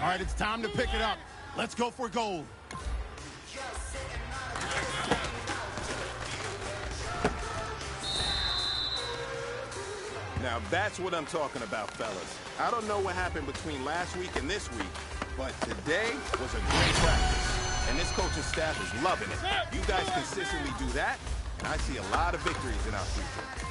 S1: All right, it's time to pick it up. Let's go for gold.
S7: Now that's what I'm talking about, fellas. I don't know what happened between last week and this week, but today was a great practice. And this coaching staff is loving it. You guys consistently do that, and I see a lot of victories in our future.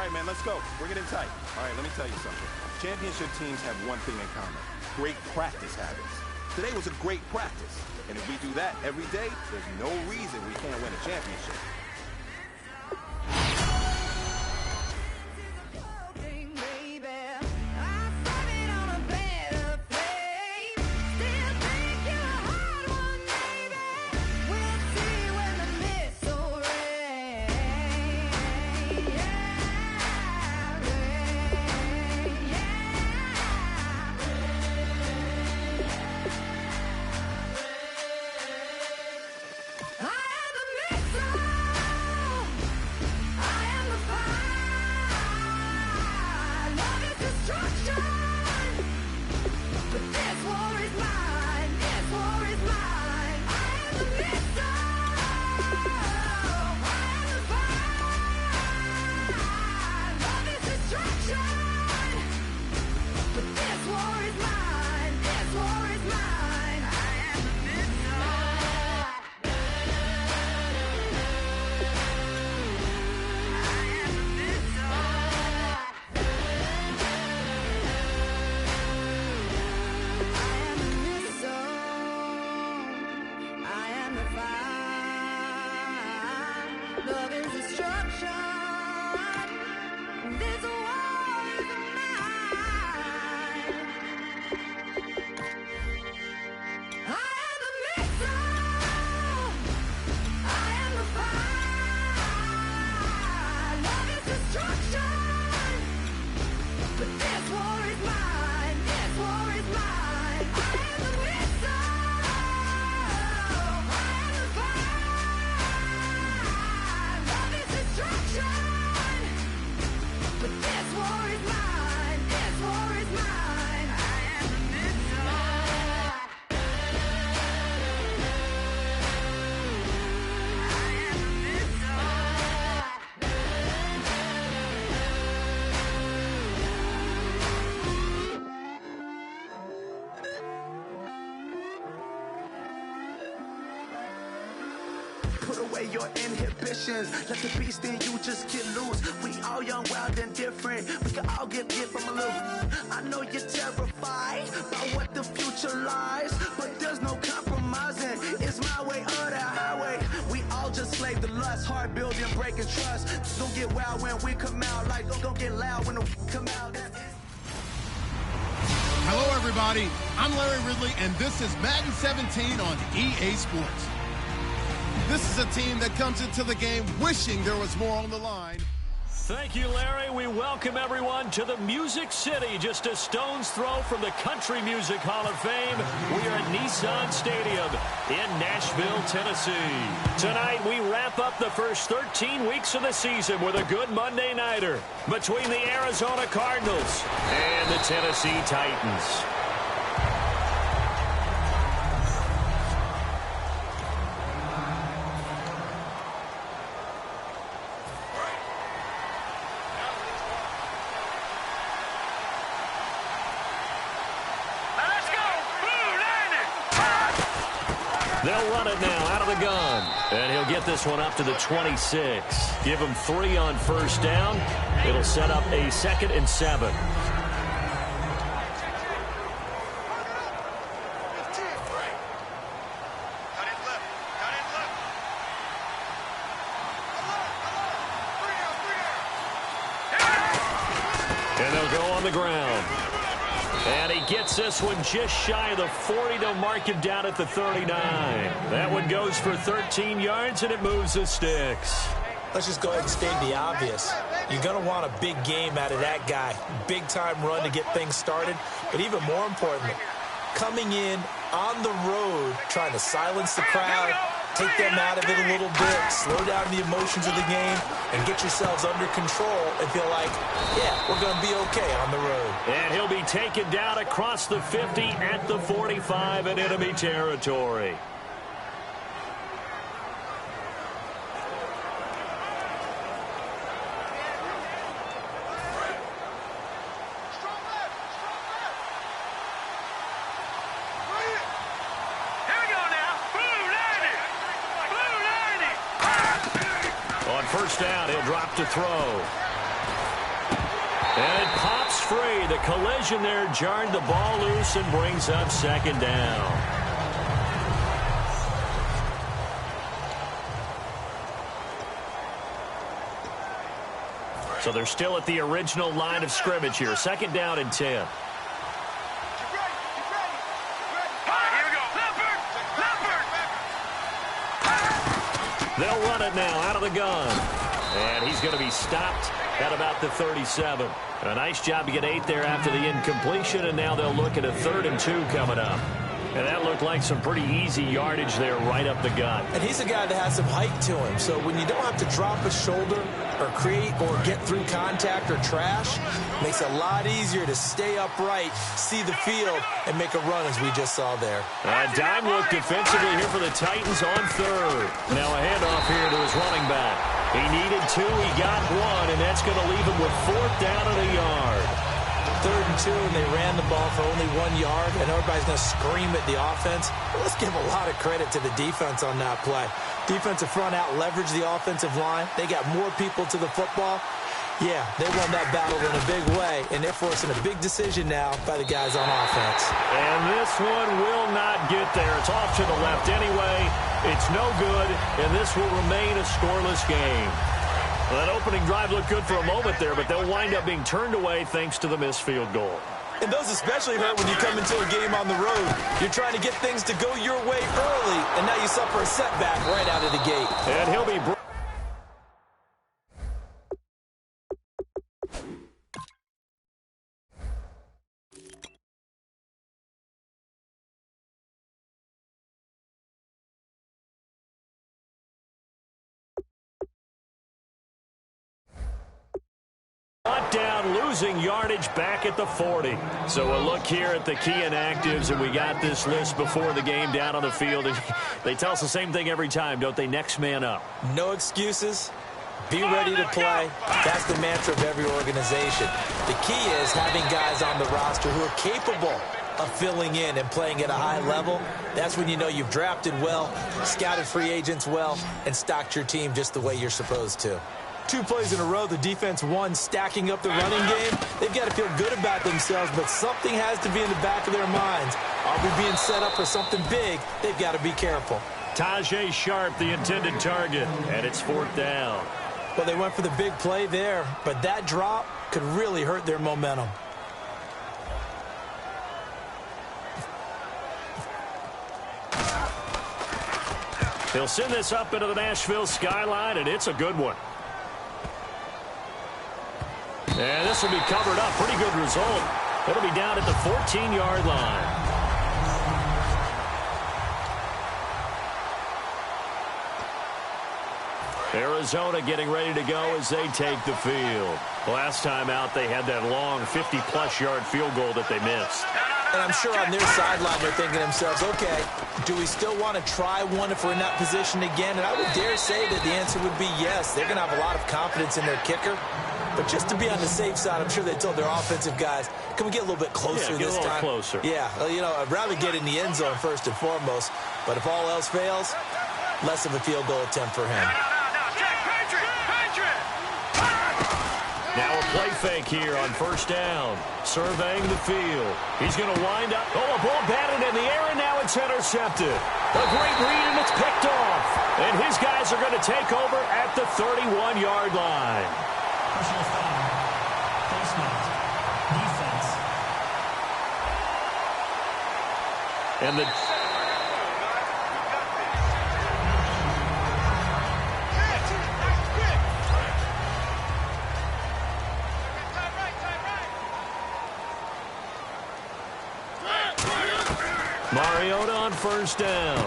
S7: right, man, let's go. Bring it in tight. All right, let me tell you something. Championship teams have one thing in common: great practice habits. Today was a great practice, and if we do that every day, there's no reason we can't win a championship.
S6: Put away your inhibitions. Let the beast in you just get loose. We all young, wild, and different. We can all get from a little. I know you're terrified by what the future lies, but there's no compromising. It's my way or the highway. We all just slave the lust, heart building, breaking trust. Don't get wild when we come out. Like don't get loud when the come out.
S1: Hello, everybody. I'm Larry Ridley, and this is Madden 17 on EA Sports. This is a team that comes into the game wishing there was more on the line.
S2: Thank you, Larry. We welcome everyone to the Music City, just a stone's throw from the Country Music Hall of Fame. We are at Nissan Stadium in Nashville, Tennessee. Tonight, we wrap up the first 13 weeks of the season with a good Monday nighter between the Arizona Cardinals and the Tennessee Titans. They'll run it now out of the gun. And he'll get this one up to the 26. Give him 3 on first down. It'll set up a 2nd and 7. And they'll go on the ground. And he gets this one just shy of the 40 to mark him down at the 39. That one goes for 13 yards, and it moves the sticks.
S3: Let's just go ahead and state the obvious. You're going to want a big game out of that guy. Big-time run to get things started. But even more importantly, coming in on the road, trying to silence the crowd, take them out of it a little bit, slow down the emotions of the game, and get yourselves under control and feel like, yeah, we're going to be okay on the road.
S2: And he'll be taken down across the 50 at the 45 in enemy territory. First down, he'll drop to throw. And it pops free. The collision there jarred the ball loose and brings up second down. So they're still at the original line of scrimmage here. Second down and 10. They'll run it now out of the gun. And he's going to be stopped at about the 37. A nice job to get 8 there after the incompletion, and now they'll look at a 3rd and 2 coming up. And that looked like some pretty easy yardage there right up the gut.
S3: And he's a guy that has some height to him. So when you don't have to drop a shoulder or create or get through contact or trash, makes it a lot easier to stay upright, see the field, and make a run as we just saw there.
S2: A dime look defensively here for the Titans on 3rd. Now a handoff here to his running back. He needed 2, he got 1, and that's going to leave him with 4th down and a yard.
S3: 3rd and 2, and they ran the ball for only 1 yard, and everybody's going to scream at the offense. But let's give a lot of credit to the defense on that play. Defensive front out leveraged the offensive line. They got more people to the football. Yeah, they won that battle in a big way, and they're forcing a big decision now by the guys on offense.
S2: And this one will not get there. It's off to the left anyway. It's no good, and this will remain a scoreless game. Well, that opening drive looked good for a moment there, but they'll wind up being turned away thanks to the missed field goal.
S3: And those especially hurt when you come into a game on the road. You're trying to get things to go your way early, and now you suffer a setback right out of the gate.
S2: And he'll be... down, losing yardage back at the 40. So we'll look here at the key inactives, and we got this list before the game down on the field. They tell us the same thing every time, don't they? Next man up.
S3: No excuses. Be ready to play. That's the mantra of every organization. The key is having guys on the roster who are capable of filling in and playing at a high level. That's when you know you've drafted well, scouted free agents well, and stocked your team just the way you're supposed to. 2 plays in a row, the defense won, stacking up the running game. They've got to feel good about themselves, but something has to be in the back of their minds. Are we being set up for something big? They've got to be careful.
S2: Tajay Sharp, the intended target, and it's 4th down.
S3: Well, they went for the big play there, but that drop could really hurt their momentum.
S2: He'll send this up into the Nashville skyline, and it's a good one. And this will be covered up. Pretty good result. It'll be down at the 14-yard line. Arizona getting ready to go as they take the field. Last time out, they had that long 50-plus yard field goal that they missed.
S3: And I'm sure on their sideline they're thinking to themselves, okay, do we still want to try one if we're in that position again? And I would dare say that the answer would be yes. They're going to have a lot of confidence in their kicker. But just to be on the safe side, I'm sure they told their offensive guys, can we get a little bit closer this time?
S2: Get a little closer.
S3: Yeah, well, you know, I'd rather get in the end zone first and foremost. But if all else fails, less of a field goal attempt for him.
S2: Now a play fake here on 1st down. Surveying the field. He's going to wind up. Oh, a ball batted in the air, and now it's intercepted. A great read, and it's picked off. And his guys are going to take over at the 31-yard line.
S4: Personal foul. Placement. Defense.
S2: And the... Mariota on 1st down.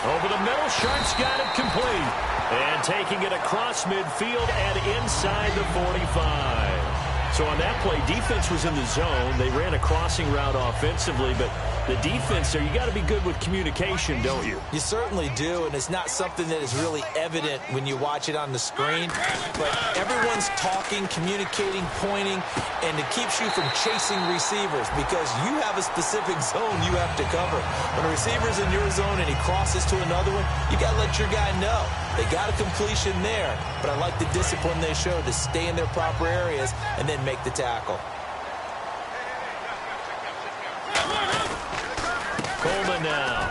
S2: Over the middle, Sharp's got it complete. And taking it across midfield and inside the 45. So on that play, defense was in the zone. They ran a crossing route offensively, but The defense there, you got to be good with communication, don't you?
S3: You certainly do, and it's not something that is really evident when you watch it on the screen. But everyone's talking, communicating, pointing, and it keeps you from chasing receivers because you have a specific zone you have to cover. When a receiver's in your zone and he crosses to another one, you got to let your guy know. They got a completion there, but I like the discipline they showed to stay in their proper areas and then make the tackle.
S2: Coleman now.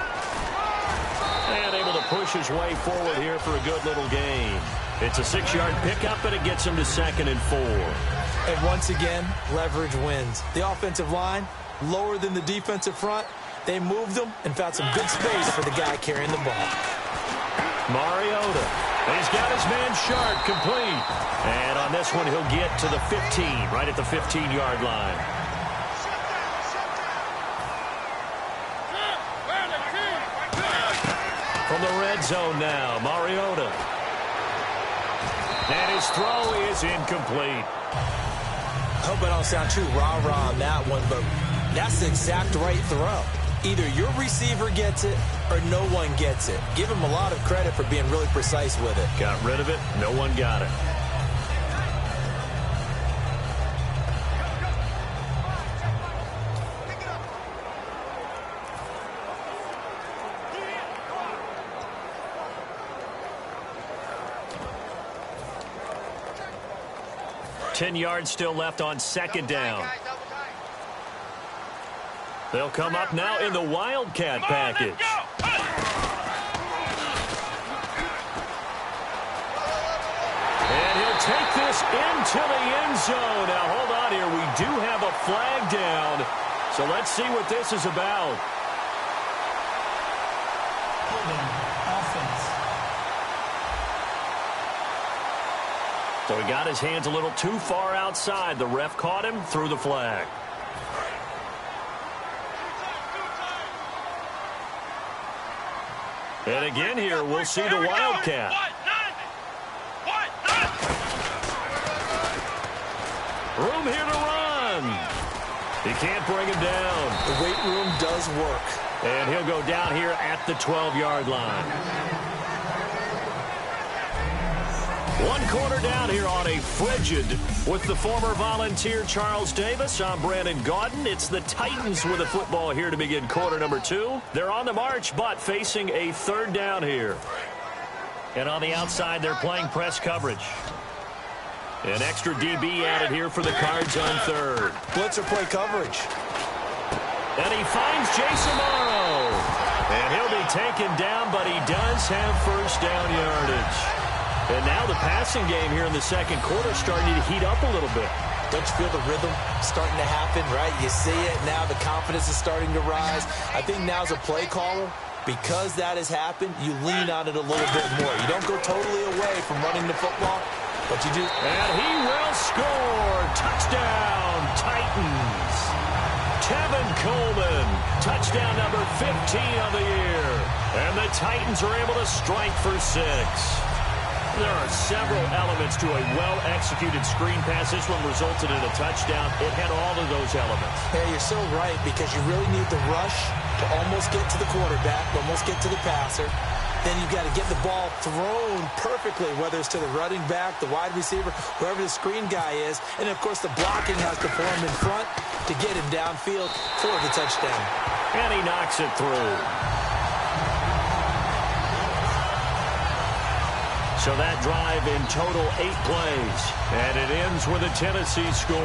S2: And able to push his way forward here for a good little gain. It's a 6-yard pickup, and it gets him to 2nd and 4.
S3: And once again, leverage wins. The offensive line, lower than the defensive front. They moved them and found some good space for the guy carrying the ball.
S2: Mariota. He's got his man Sharp complete. And on this one, he'll get to the 15, right at the 15-yard line. From the red zone now, Mariota. And his throw is incomplete.
S3: I hope I don't sound too rah-rah on that one, but that's the exact right throw. Either your receiver gets it or no one gets it. Give him a lot of credit for being really precise with it.
S2: Got rid of it. No one got it. Ten yards still left on 2nd down. They'll come up now in the Wildcat package. And he'll take this into the end zone. Now, hold on here. We do have a flag down. So let's see what this is about.
S4: Offense.
S2: So he got his hands a little too far outside. The ref caught him, threw the flag. And again here, we'll see the Wildcat. Room here to run. He can't bring him down.
S3: The weight room does work.
S2: And he'll go down here at the 12-yard line. One quarter down here on a frigid with the former Volunteer Charles Davis. I'm Brandon Gaudin. It's the Titans with the football here to begin quarter number 2. They're on the march, but facing a 3rd down here. And on the outside, they're playing press coverage. An extra DB added here for the Cards on 3rd.
S3: Blitzer play coverage.
S2: And he finds Jason Morrow. And he'll be taken down, but he does have 1st down yardage. And now the passing game here in the 2nd quarter starting to heat up a little bit.
S3: Don't you feel the rhythm starting to happen, right? You see it now. The confidence is starting to rise. I think now as a play caller, because that has happened, you lean on it a little bit more. You don't go totally away from running the football, but you do.
S2: And he will score. Touchdown, Titans. Tevin Coleman. Touchdown number 15 of the year. And the Titans are able to strike for 6. There are several elements to a well-executed screen pass. This one resulted in a touchdown. It had all of those elements.
S3: Yeah, you're so right, because you really need the rush to almost get to the quarterback, almost get to the passer. Then you've got to get the ball thrown perfectly, whether it's to the running back, the wide receiver, whoever the screen guy is. And, of course, the blocking has to form in front to get him downfield for the touchdown.
S2: And he knocks it through. So that drive in total 8 plays. And it ends with a Tennessee score.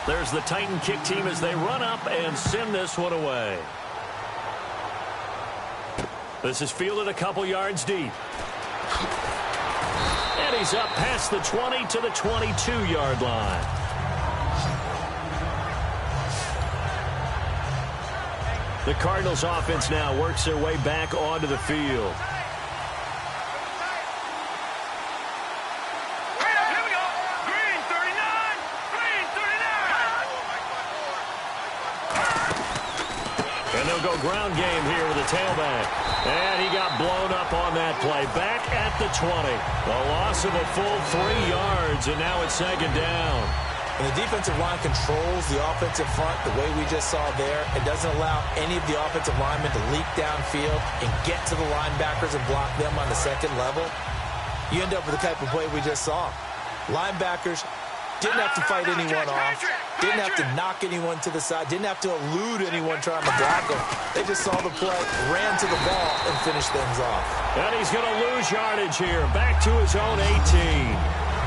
S2: There's the Titan kick team as they run up and send this one away. This is fielded a couple yards deep. And he's up past the 20 to the 22-yard line. The Cardinals offense now works their way back onto the field. They'll go ground game here with a tailback. And he got blown up on that play. Back at the 20. A loss of a full 3 yards, and now it's second down.
S3: When the defensive line controls the offensive front the way we just saw there, it doesn't allow any of the offensive linemen to leak downfield and get to the linebackers and block them on the second level. You end up with the type of play we just saw. Linebackers didn't have to fight anyone off, didn't have to knock anyone to the side, didn't have to elude anyone trying to block them. They just saw the play, ran to the ball, and finished things off.
S2: And he's going to lose yardage here, back to his own 18.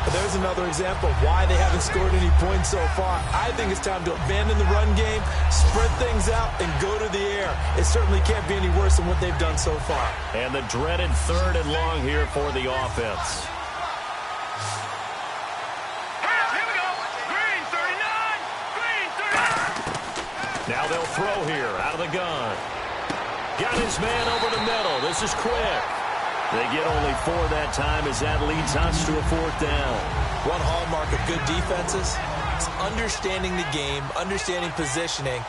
S3: But there's another example of why they haven't scored any points so far. I think it's time to abandon the run game, spread things out, and go to the air. It certainly can't be any worse than what they've done so far.
S2: And the dreaded 3rd and long here for the offense.
S5: Here we go. Green 39. Green 39.
S2: Now they'll throw here out of the gun. Got his man over the middle. This is quick. They get only 4 that time as that leads us to a 4th down.
S3: One hallmark of good defenses is understanding the game, understanding positioning,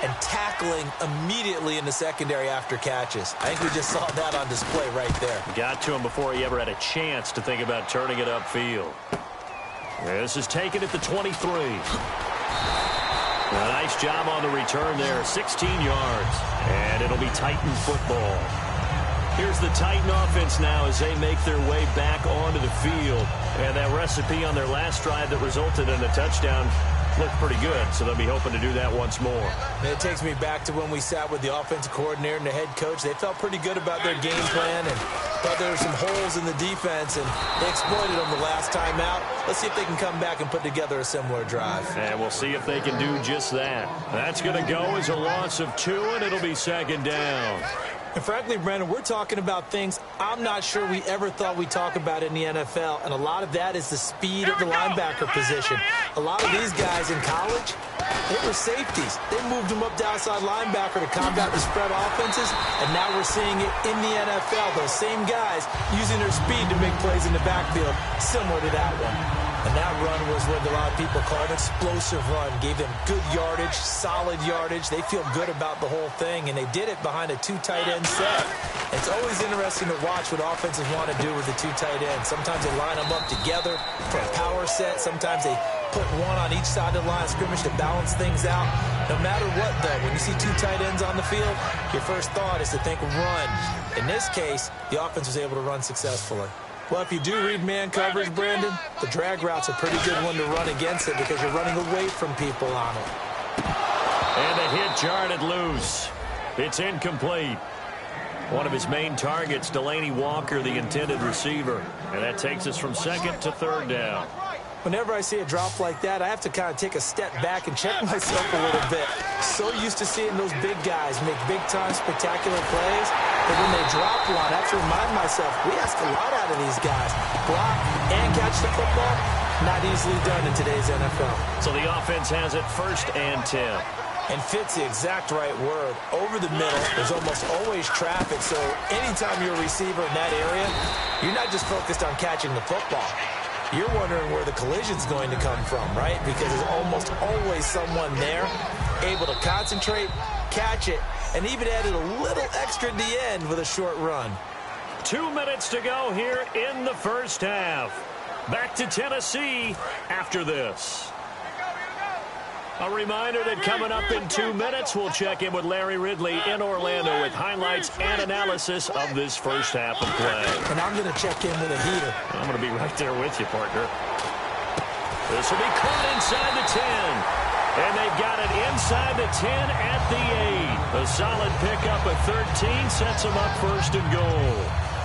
S3: and tackling immediately in the secondary after catches. I think we just saw that on display right there.
S2: Got to him before he ever had a chance to think about turning it upfield. This is taken at the 23. A nice job on the return there, 16 yards. And it'll be Titan football. Here's the Titan offense now as they make their way back onto the field. And that recipe on their last drive that resulted in a touchdown looked pretty good, so they'll be hoping to do that once more.
S3: It takes me back to when we sat with the offensive coordinator and the head coach. They felt pretty good about their game plan and thought there were some holes in the defense, and they exploited them the last time out. Let's see if they can come back and put together a similar drive.
S2: And we'll see if they can do just that. That's going to go as a loss of 2, and it'll be second down.
S3: And frankly, Brandon, we're talking about things I'm not sure we ever thought we'd talk about in the NFL, and a lot of that is the speed of the linebacker position. A lot of these guys in college, they were safeties. They moved them up to outside linebacker to combat the spread offenses, and now we're seeing it in the NFL. Those same guys using their speed to make plays in the backfield, similar to that one. And that run was what a lot of people call an explosive run. Gave them good yardage, solid yardage. They feel good about the whole thing, and they did it behind a 2 tight end set. It's always interesting to watch what offenses want to do with the 2 tight ends. Sometimes they line them up together for a power set. Sometimes they put one on each side of the line of scrimmage to balance things out. No matter what, though, when you see 2 tight ends on the field, your first thought is to think run. In this case, the offense was able to run successfully. Well, if you do read man coverage, Brandon, the drag route's a pretty good one to run against it because you're running away from people on it.
S2: And a hit jarred loose. It's incomplete. One of his main targets, Delaney Walker, the intended receiver. And that takes us from 2nd to 3rd down.
S3: Whenever I see a drop like that, I have to kind of take a step back and check myself a little bit. So used to seeing those big guys make big-time spectacular plays, but when they drop one, I have to remind myself, we ask a lot out of these guys. Block and catch the football, not easily done in today's NFL.
S2: So the offense has it 1st and 10.
S3: And fit's the exact right word. Over the middle, there's almost always traffic, so anytime you're a receiver in that area, you're not just focused on catching the football. You're wondering where the collision's going to come from, right? Because there's almost always someone there able to concentrate, catch it, and even added a little extra at the end with a short run.
S2: 2 minutes to go here in the first half. Back to Tennessee after this. A reminder that coming up in 2 minutes, we'll check in with Larry Ridley in Orlando with highlights and analysis of this first half of play.
S3: And I'm going to check in with a heater.
S2: I'm going to be right there with you, partner. This will be caught inside the 10. And they've got it inside the 10 at the 8. A solid pickup of 13 sets them up 1st and goal.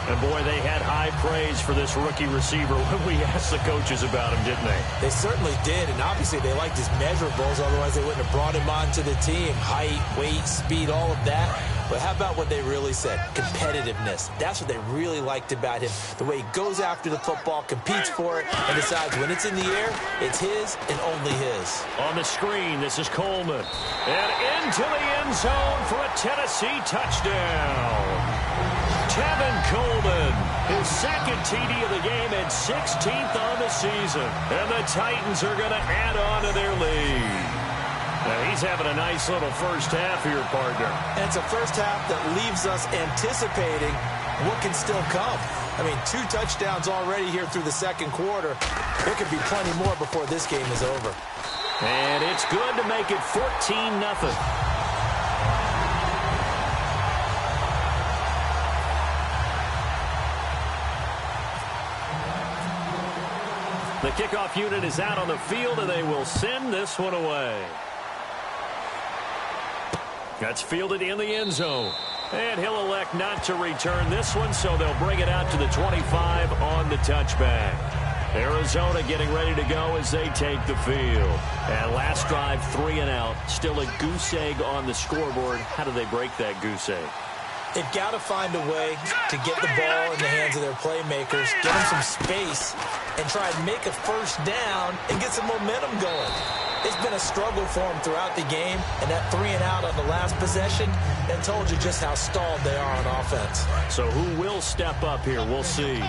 S2: And, boy, they had high praise for this rookie receiver when we asked the coaches about him, didn't they?
S3: They certainly did, and obviously they liked his measurables, otherwise they wouldn't have brought him onto the team. Height, weight, speed, all of that. But how about what they really said? Competitiveness. That's what they really liked about him. The way he goes after the football, competes for it, and decides when it's in the air, it's his and only his.
S2: On the screen, this is Coleman. And into the end zone for a Tennessee touchdown. Tevin Coleman, his 2nd TD of the game and 16th on the season. And the Titans are going to add on to their lead. He's having a nice little first half here, partner.
S3: And it's a first half that leaves us anticipating what can still come. I mean, 2 touchdowns already here through the second quarter. There could be plenty more before this game is over.
S2: And it's good to make it 14-0. The kickoff unit is out on the field, and they will send this one away. That's fielded in the end zone. And he'll elect not to return this one, so they'll bring it out to the 25 on the touchback. Arizona getting ready to go as they take the field. And last drive, 3 and out. Still a goose egg on the scoreboard. How do they break that goose egg?
S3: They've got to find a way to get the ball in the hands of their playmakers, get them some space, and try and make a first down and get some momentum going. It's been a struggle for them throughout the game, and that 3 and out on the last possession, that told you just how stalled they are on offense.
S2: So who will step up here? We'll see.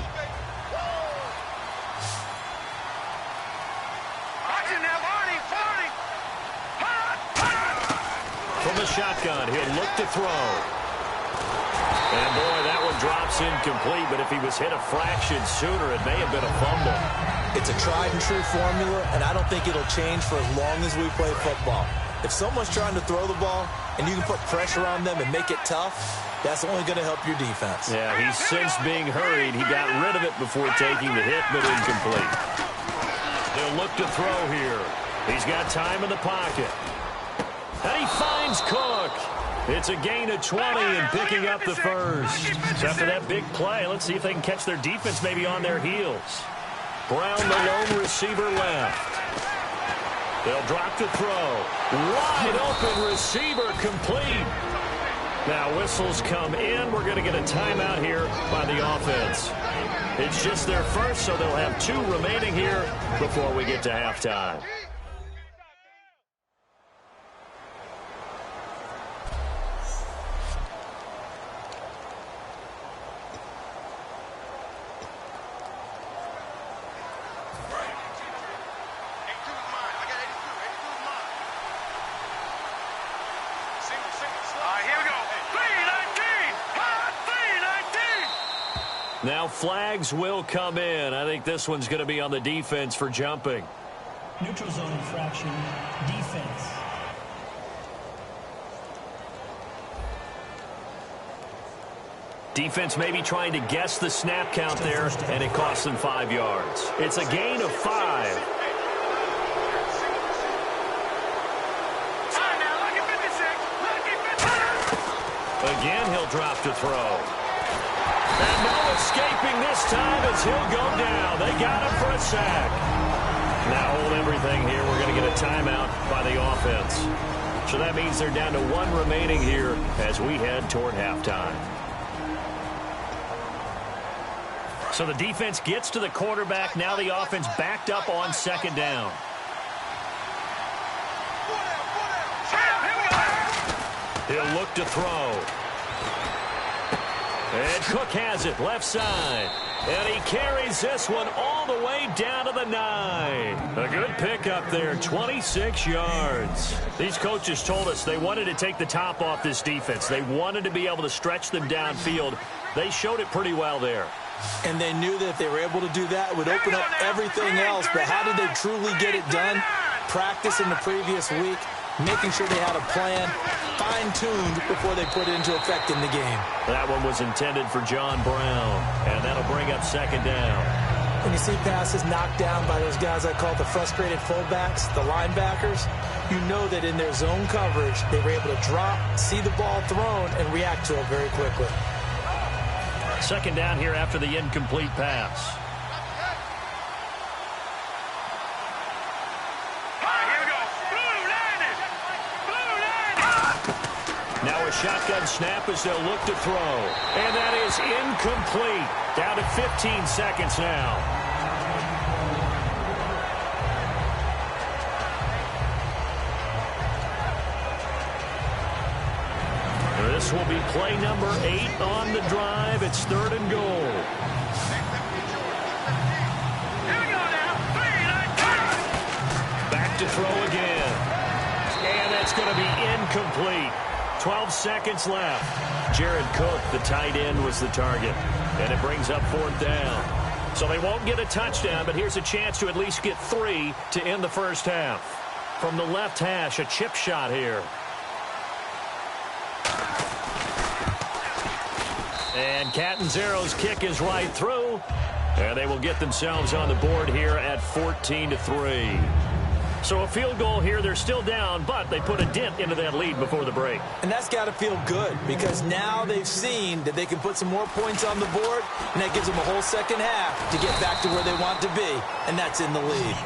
S2: From the shotgun, he'll look to throw. And, boy, that one drops incomplete, but if he was hit a fraction sooner, it may have been a fumble.
S3: It's a tried-and-true formula, and I don't think it'll change for as long as we play football. If someone's trying to throw the ball and you can put pressure on them and make it tough, that's only going to help your defense.
S2: Yeah, he's since being hurried. He got rid of it before taking the hit, but incomplete. They'll look to throw here. He's got time in the pocket. And he finds Cook. It's a gain of 20 and picking up the first. So after that big play, let's see if they can catch their defense maybe on their heels. Brown, the lone receiver left. They'll drop to throw. Wide open receiver complete. Now whistles come in. We're going to get a timeout here by the offense. It's just their first, so they'll have 2 remaining here before we get to halftime. Now flags will come in. I think this one's going to be on the defense for jumping.
S4: Neutral zone infraction, defense.
S2: Defense maybe trying to guess the snap count there, and it costs them 5 yards. It's a gain of 5. Again, he'll drop to throw. And no escaping this time as he'll go down. They got him for a sack. Now hold everything here. We're going to get a timeout by the offense. So that means they're down to 1 remaining here as we head toward halftime. So the defense gets to the quarterback. Now the offense backed up on second down. He'll look to throw. And Cook has it left side. And he carries this one all the way down to the 9. A good pickup there, 26 yards. These coaches told us they wanted to take the top off this defense. They wanted to be able to stretch them downfield. They showed it pretty well there.
S3: And they knew that if they were able to do that, it would open up everything else. But how did they truly get it done? Practice in the previous week, making sure they had a plan, fine-tuned before they put it into effect in the game.
S2: That one was intended for John Brown, and that'll bring up second down.
S3: When you see passes knocked down by those guys I call the frustrated fullbacks, the linebackers, you know that in their zone coverage, they were able to drop, see the ball thrown, and react to it very quickly.
S2: Second down here after the incomplete pass. Now a shotgun snap as they'll look to throw. And that is incomplete. Down to 15 seconds now. This will be play number 8 on the drive. It's 3rd and goal. Back to throw again. And going to be incomplete. 12 seconds left. Jared Cook, the tight end, was the target. And it brings up 4th down. So they won't get a touchdown, but here's a chance to at least get 3 to end the first half. From the left hash, a chip shot here. And Catanzaro's kick is right through. And they will get themselves on the board here at 14-3. So a field goal here. They're still down, but they put a dent into that lead before the break.
S3: And that's got to feel good because now they've seen that they can put some more points on the board, and that gives them a whole second half to get back to where they want to be, and that's in the lead.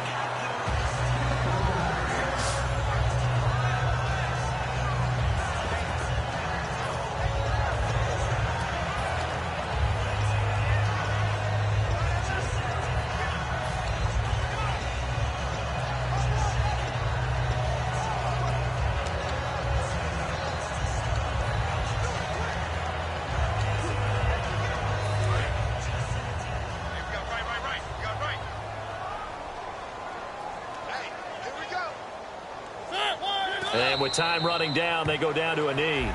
S2: And with time running down, they go down to a knee.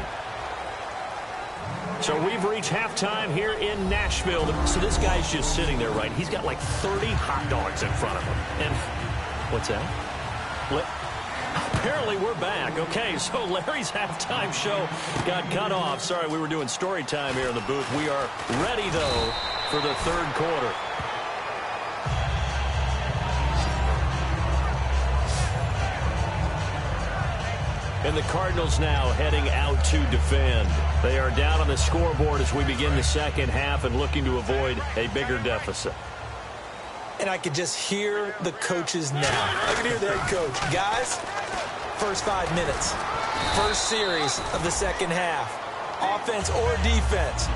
S2: So we've reached halftime here in Nashville. So this guy's just sitting there, right? He's got like 30 hot dogs in front of him. And what's that? Apparently we're back. Okay, so Larry's halftime show got cut off. Sorry, we were doing story time here in the booth. We are ready, though, for the third quarter. And the Cardinals now heading out to defend. They are down on the scoreboard as we begin the second half and looking to avoid a bigger deficit.
S3: And I could just hear the coaches now. I can hear the head coach. Guys, first 5 minutes, first series of the second half, offense or defense,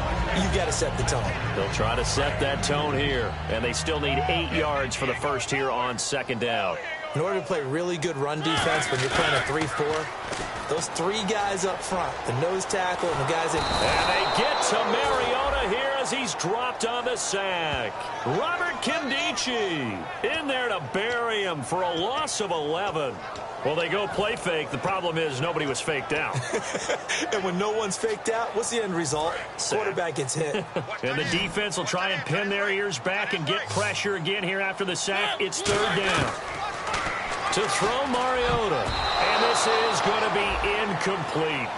S3: you got to set the tone.
S2: They'll try to set that tone here, and they still need 8 yards for the first here on second down.
S3: In order to play really good run defense when you're playing a 3-4, those 3 guys up front, the nose tackle and the guys in...
S2: And they get to Mariota here as he's dropped on the sack. Robert Kimdichie in there to bury him for a loss of 11. Well, they go play fake. The problem is nobody was faked out.
S3: And when no one's faked out, what's the end result? Quarterback gets hit.
S2: And the defense will try and pin their ears back and get pressure again here after the sack. It's third down. To throw Mariota. And this is going to be incomplete.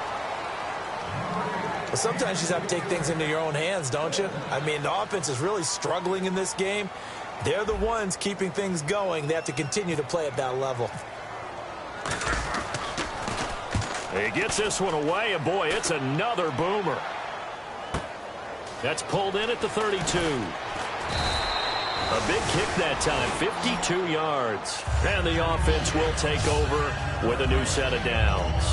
S3: Well, sometimes you just have to take things into your own hands, don't you? I mean, the offense is really struggling in this game. They're the ones keeping things going. They have to continue to play at that level.
S2: He gets this one away, and boy, it's another boomer. That's pulled in at the 32. A big kick that time, 52 yards. And the offense will take over with a new set of downs.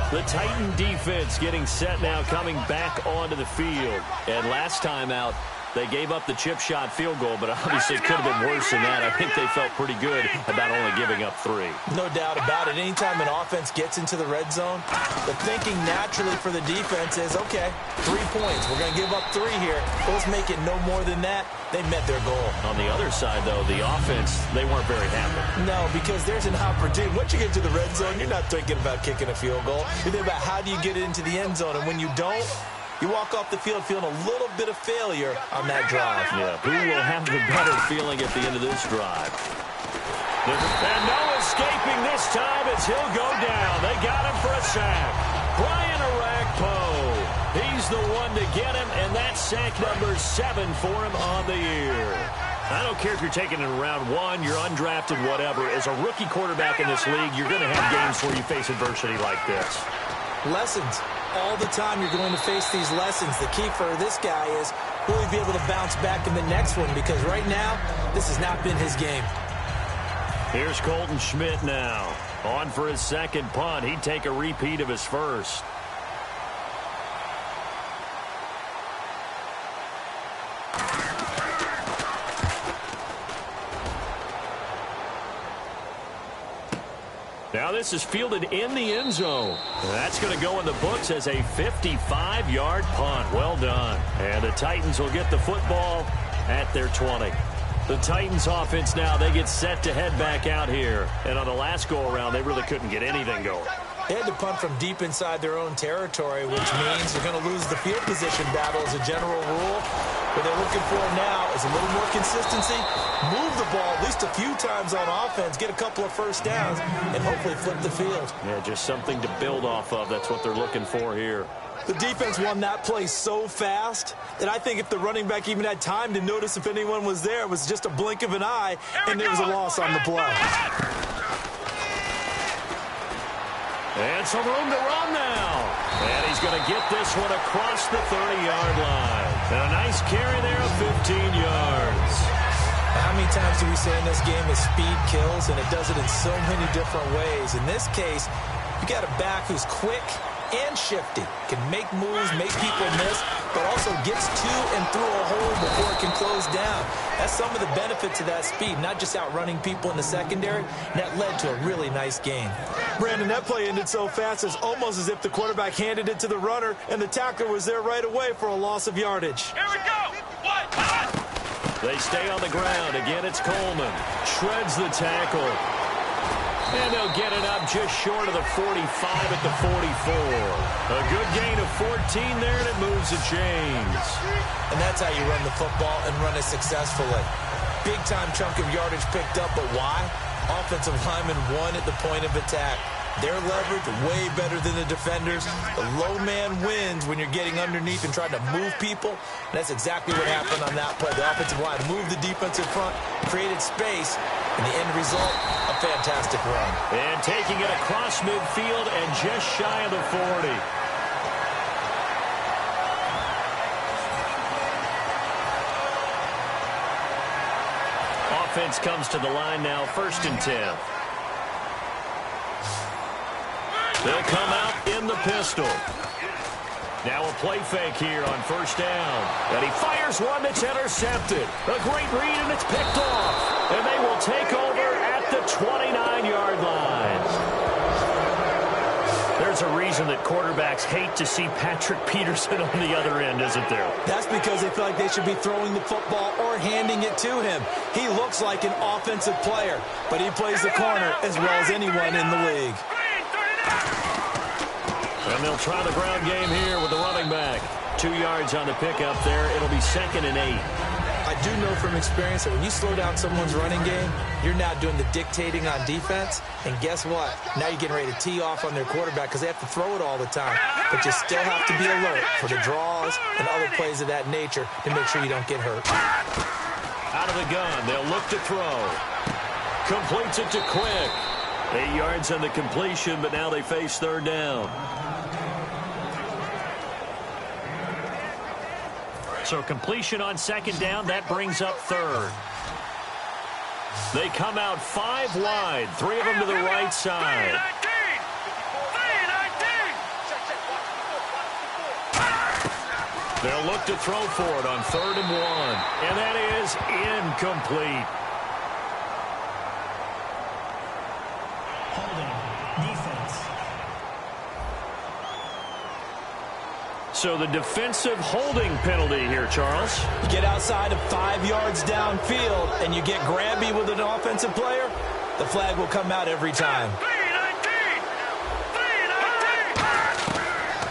S2: The Titan defense getting set now, coming back onto the field. And last time out, they gave up the chip shot field goal, but obviously it could have been worse than that. I think they felt pretty good about only giving up 3.
S3: No doubt about it. Anytime an offense gets into the red zone, the thinking naturally for the defense is, okay, 3 points. We're going to give up 3 here. Let's make it no more than that. They met their goal.
S2: On the other side, though, the offense, they weren't very happy.
S3: No, because there's an opportunity. Once you get to the red zone, you're not thinking about kicking a field goal. You're thinking about how do you get it into the end zone, and when you don't, you walk off the field feeling a little bit of failure on that drive.
S2: Yeah, who will have the better feeling at the end of this drive? And no escaping this time as he'll go down. They got him for a sack. Brian Orakpo. He's the one to get him, and that's sack number 7 for him on the year. I don't care if you're taking it in round 1, you're undrafted, whatever. As a rookie quarterback in this league, you're going to have games where you face adversity like this.
S3: Lessons. All the time you're going to face these lessons. The key for this guy is will he be able to bounce back in the next one, because right now this has not been his game.
S2: Here's Colton Schmidt now. On for his second punt. He'd take a repeat of his first. Now this is fielded in the end zone. That's going to go in the books as a 55-yard punt. Well done. And the Titans will get the football at their 20. The Titans offense now, they get set to head back out here. And on the last go-around, they really couldn't get anything going.
S3: They had to punt from deep inside their own territory, which means they're going to lose the field position battle as a general rule. What they're looking for now is a little more consistency, move the ball at least a few times on offense, get a couple of first downs, and hopefully flip the field.
S2: Yeah, just something to build off of. That's what they're looking for here.
S3: The defense won that play so fast that I think if the running back even had time to notice if anyone was there, it was just a blink of an eye, and there was a loss on the play.
S2: And some room to run now. And he's going to get this one across the 30-yard line. And a nice carry there of 15 yards.
S3: How many times do we say in this game is speed kills, and it does it in so many different ways. In this case, you got a back who's quick and shifty, can make moves, make people miss, but also gets to and through a hole before it can close down. That's some of the benefits of that speed, not just outrunning people in the secondary, and that led to a really nice game. Brandon, that play ended so fast, it's almost as if the quarterback handed it to the runner, and the tackler was there right away for a loss of yardage.
S2: Here we go! They stay on the ground. Again, it's Coleman. Shreds the tackle. And they'll get it up just short of the 45 at the 44. A good gain of 14 there, and it moves the chains.
S3: And that's how you run the football and run it successfully. Big-time chunk of yardage picked up, but why? Offensive lineman won at the point of attack. Their leverage way better than the defenders. The low man wins when you're getting underneath and trying to move people. And that's exactly what happened on that play. The offensive line moved the defensive front, created space, and the end result, a fantastic run.
S2: And taking it across midfield and just shy of the 40. Offense comes to the line now, 1st and 10. They'll come out in the pistol. Now a play fake here on 1st down. And he fires one that's intercepted. A great read, and it's picked off. And they will take over at the 29-yard line. There's a reason that quarterbacks hate to see Patrick Peterson on the other end, isn't there?
S3: That's because they feel like they should be throwing the football or handing it to him. He looks like an offensive player, but he plays the corner as well as anyone in the league.
S2: And they'll try the ground game here with the running back. 2 yards on the pickup there. It'll be 2nd and 8.
S3: I do know from experience that when you slow down someone's running game, you're now doing the dictating on defense. And guess what? Now you're getting ready to tee off on their quarterback because they have to throw it all the time. But you still have to be alert for the draws and other plays of that nature to make sure you don't get hurt.
S2: Out of the gun, they'll look to throw. Completes it to Quick. 8 yards on the completion, but now they face 3rd down. So completion on 2nd down, that brings up 3rd. They come out 5 wide, 3 of them to the right side. They'll look to throw for it on 3rd and 1, and that is incomplete. So the defensive holding penalty here, Charles.
S3: You get outside of 5 yards downfield and you get grabby with an offensive player, the flag will come out every time.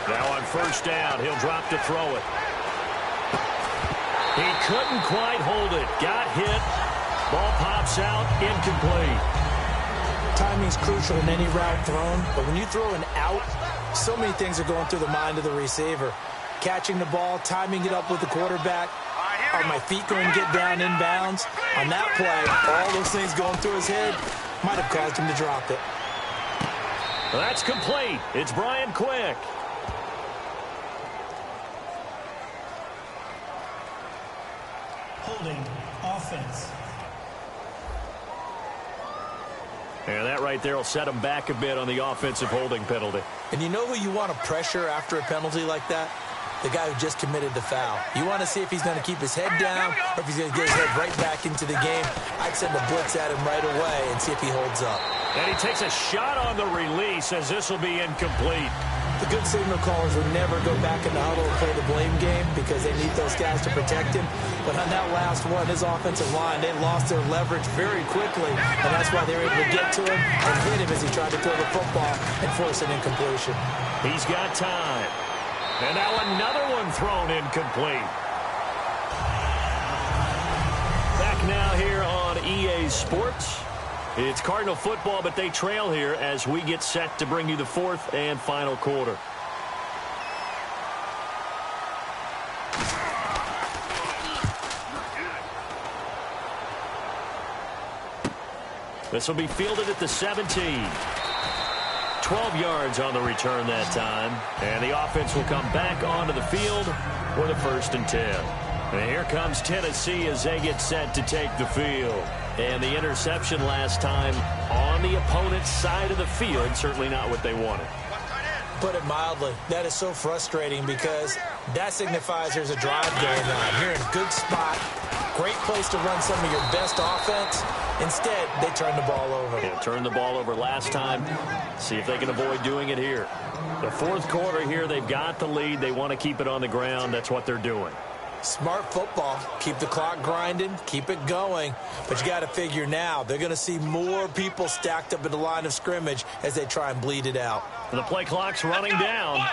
S2: Now on 1st down, he'll drop to throw it. He couldn't quite hold it. Got hit. Ball pops out, incomplete.
S3: Timing's crucial in any route thrown, but when you throw an out, so many things are going through the mind of the receiver. Catching the ball, timing it up with the quarterback. Are my feet going to get down inbounds? On that play, all those things going through his head might have caused him to drop it.
S2: That's complete. It's Brian Quick.
S4: Holding offense.
S2: And that right there will set him back a bit on the offensive holding penalty.
S3: And you know who you want to pressure after a penalty like that? The guy who just committed the foul. You want to see if he's going to keep his head down or if he's going to get his head right back into the game. I'd send a blitz at him right away and see if he holds up.
S2: And he takes a shot on the release as this will be incomplete.
S3: The good signal callers would never go back in the huddle and play the blame game because they need those guys to protect him. But on that last one, his offensive line, they lost their leverage very quickly, and that's why they were able to get to him and hit him as he tried to throw the football and force an incompletion.
S2: He's got time. And now another one thrown incomplete. Back now here on EA Sports. It's Cardinal football, but they trail here as we get set to bring you the fourth and final quarter. This will be fielded at the 17. 12 yards on the return that time. And the offense will come back onto the field for the 1st and 10. And here comes Tennessee as they get set to take the field. And the interception last time on the opponent's side of the field, certainly not what they wanted.
S3: Put it mildly, that is so frustrating because that signifies there's a drive going on. You're in a good spot, great place to run some of your best offense. Instead, they turn the ball over.
S2: Yeah, turned the ball over last time. See if they can avoid doing it here. The fourth quarter here, they've got the lead. They want to keep it on the ground. That's what they're doing.
S3: Smart football. Keep the clock grinding. Keep it going. But you got to figure now, they're going to see more people stacked up in the line of scrimmage as they try and bleed it out.
S2: The play clock's running down.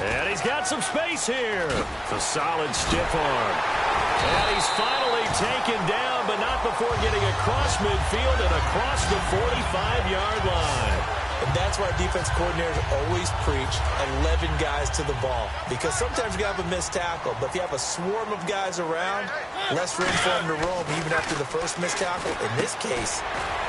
S2: And he's got some space here. It's a solid stiff arm. And he's finally taken down, but not before getting across midfield and across the 45-yard line.
S3: And that's why defense coordinators always preach 11 guys to the ball. Because sometimes you have a missed tackle, but if you have a swarm of guys around, less room for them to roam even after the first missed tackle. In this case,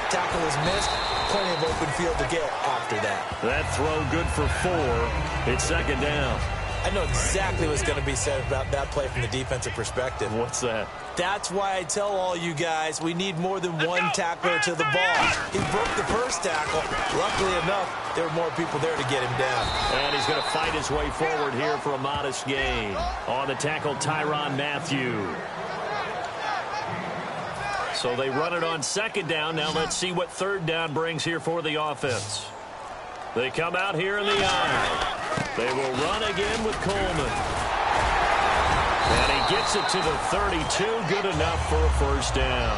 S3: tackle is missed, plenty of open field to get after that.
S2: That throw good for 4. It's 2nd down.
S3: I know exactly what's going to be said about that play from the defensive perspective.
S2: What's that?
S3: That's why I tell all you guys we need more than one tackler to the ball. He broke the first tackle. Luckily enough, there were more people there to get him down.
S2: And he's going to fight his way forward here for a modest gain. On the tackle, Tyrann Mathieu. So they run it on 2nd down. Now let's see what 3rd down brings here for the offense. They come out here in the eye. They will run again with Coleman. And he gets it to the 32. Good enough for a 1st down.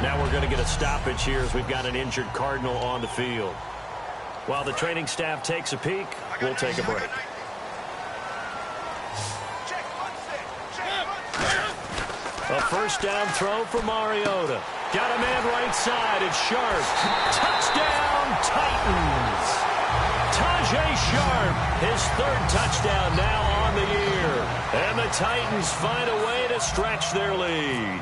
S2: Now we're going to get a stoppage here as we've got an injured Cardinal on the field. While the training staff takes a peek, we'll take a break. A 1st down throw for Mariota. Got a man right side. It's Sharp. Touchdown, Titans. Tajay Sharp, his 3rd touchdown now on the year. And the Titans find a way to stretch their lead.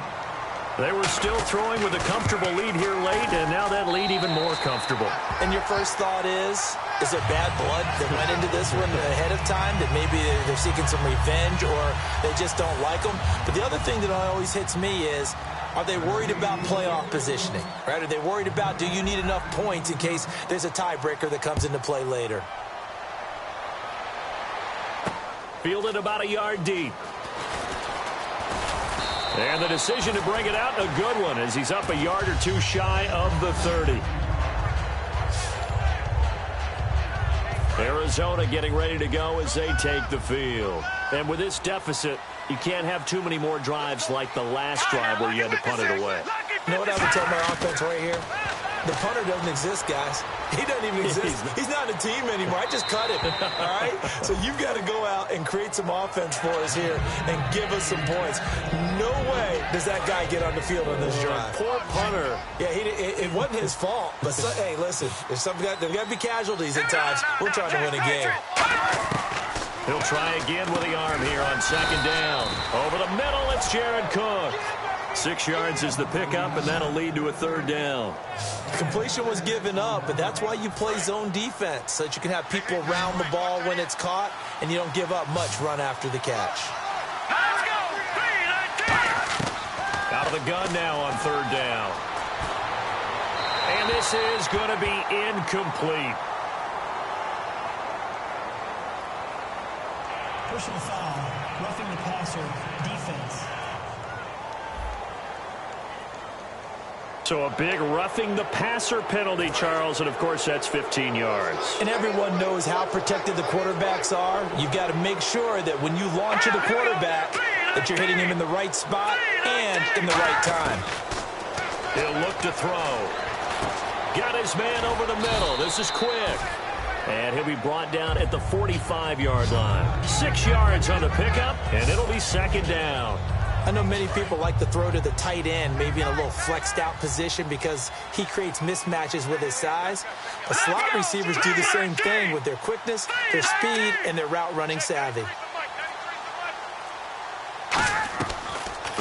S2: They were still throwing with a comfortable lead here late, and now that lead even more comfortable.
S3: And your first thought is it bad blood that went into this one ahead of time, that maybe they're seeking some revenge or they just don't like them? But the other thing that always hits me is, are they worried about playoff positioning? Right? Are they worried about, do you need enough points in case there's a tiebreaker that comes into play later?
S2: Fielded about a yard deep. And the decision to bring it out, a good one, as he's up a yard or 2 shy of the 30. Arizona getting ready to go as they take the field. And with this deficit, you can't have too many more drives like the last drive where you had to punt it away.
S3: You know what I would tell my offense right here? The punter doesn't exist, guys. He doesn't even exist. He's not a team anymore. I just cut him, all right? So you've got to go out and create some offense for us here and give us some points. No way does that guy get on the field on this drive.
S2: Poor punter.
S3: Yeah, it wasn't his fault. But, hey, listen, there's got to be casualties at times. We're trying to win a game.
S2: He'll try again with the arm here on 2nd down. Over the middle, it's Jared Cook. 6 yards is the pickup, and that'll lead to a 3rd down.
S3: Completion was given up, but that's why you play zone defense, so that you can have people around the ball when it's caught, and you don't give up much run after the catch.
S2: Out of the gun now on 3rd down. And this is going to be incomplete.
S4: Personal foul, roughing the passer, defense.
S2: So a big roughing the passer penalty, Charles, and of course that's 15 yards.
S3: And everyone knows how protected the quarterbacks are. You've got to make sure that when you launch at the quarterback, that you're hitting him in the right spot and in the right time.
S2: He'll look to throw. Got his man over the middle. This is quick. And he'll be brought down at the 45-yard line. 6 yards on the pickup, and it'll be second down.
S3: I know many people like to throw to the tight end, maybe in a little flexed out position because he creates mismatches with his size. But slot receivers do the same thing with their quickness, their speed, and their route running savvy.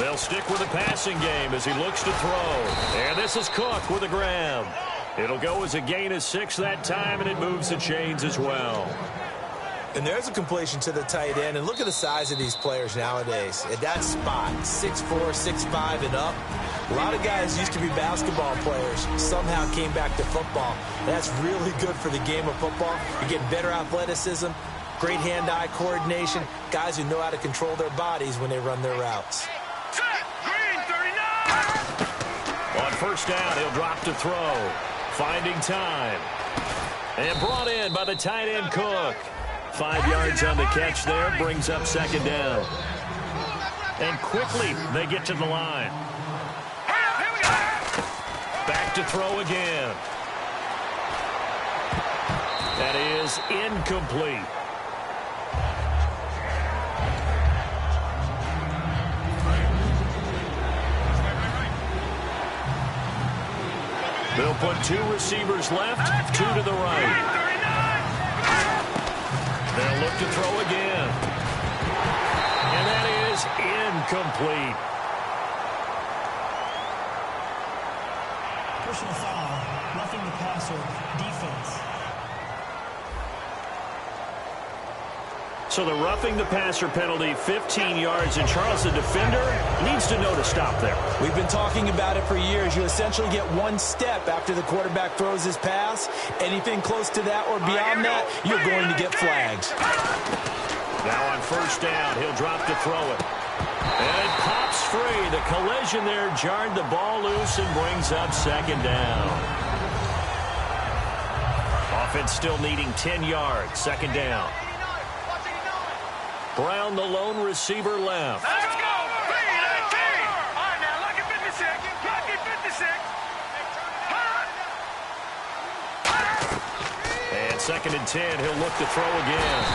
S2: They'll stick with the passing game as he looks to throw. And this is Cook with a grab. It'll go as a gain of 6 that time, and it moves the chains as well.
S3: And there's a completion to the tight end. And look at the size of these players nowadays. At that spot, 6'4", 6'5", and up. A lot of guys used to be basketball players, somehow came back to football. That's really good for the game of football. You're getting better athleticism, great hand-eye coordination, guys who know how to control their bodies when they run their routes.
S2: On first down, he'll drop to throw. Finding time. And brought in by the tight end, Cook. 5 yards on the catch there, brings up second down. And quickly, they get to the line. Back to throw again. That is incomplete. They'll put 2 receivers left, 2 to the right. They'll look to throw again. And that is incomplete.
S4: Personal foul, roughing the passer, defense.
S2: So the roughing the passer penalty, 15 yards, and Charles, the defender, needs to know to stop there.
S3: We've been talking about it for years. You essentially get 1 step after the quarterback throws his pass. Anything close to that or beyond that, you're going to get flags.
S2: Now on first down, he'll drop to throw it. And it pops free. The collision there jarred the ball loose and brings up second down. Offense still needing 10 yards, second down. Brown, the lone receiver, left.
S5: Let's go! 3-19! All right, now, lucky 56. Lucky 56.
S2: And second and 10, he'll look to throw again.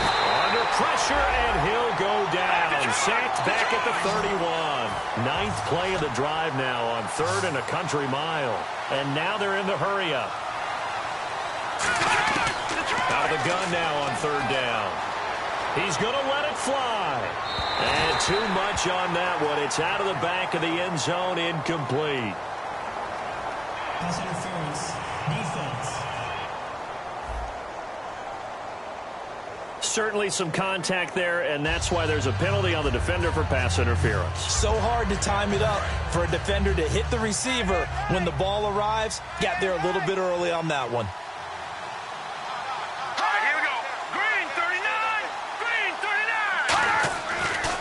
S2: Under pressure, and he'll go down. Sacked back at the 31. 9th play of the drive now on 3rd and a country mile. And now they're in the hurry-up. Out of the gun now on 3rd down. He's going to let it fly. And too much on that one. It's out of the back of the end zone, incomplete.
S4: Pass interference, defense.
S2: Certainly some contact there, and that's why there's a penalty on the defender for pass interference.
S3: So hard to time it up for a defender to hit the receiver when the ball arrives. Got there a little bit early on that one.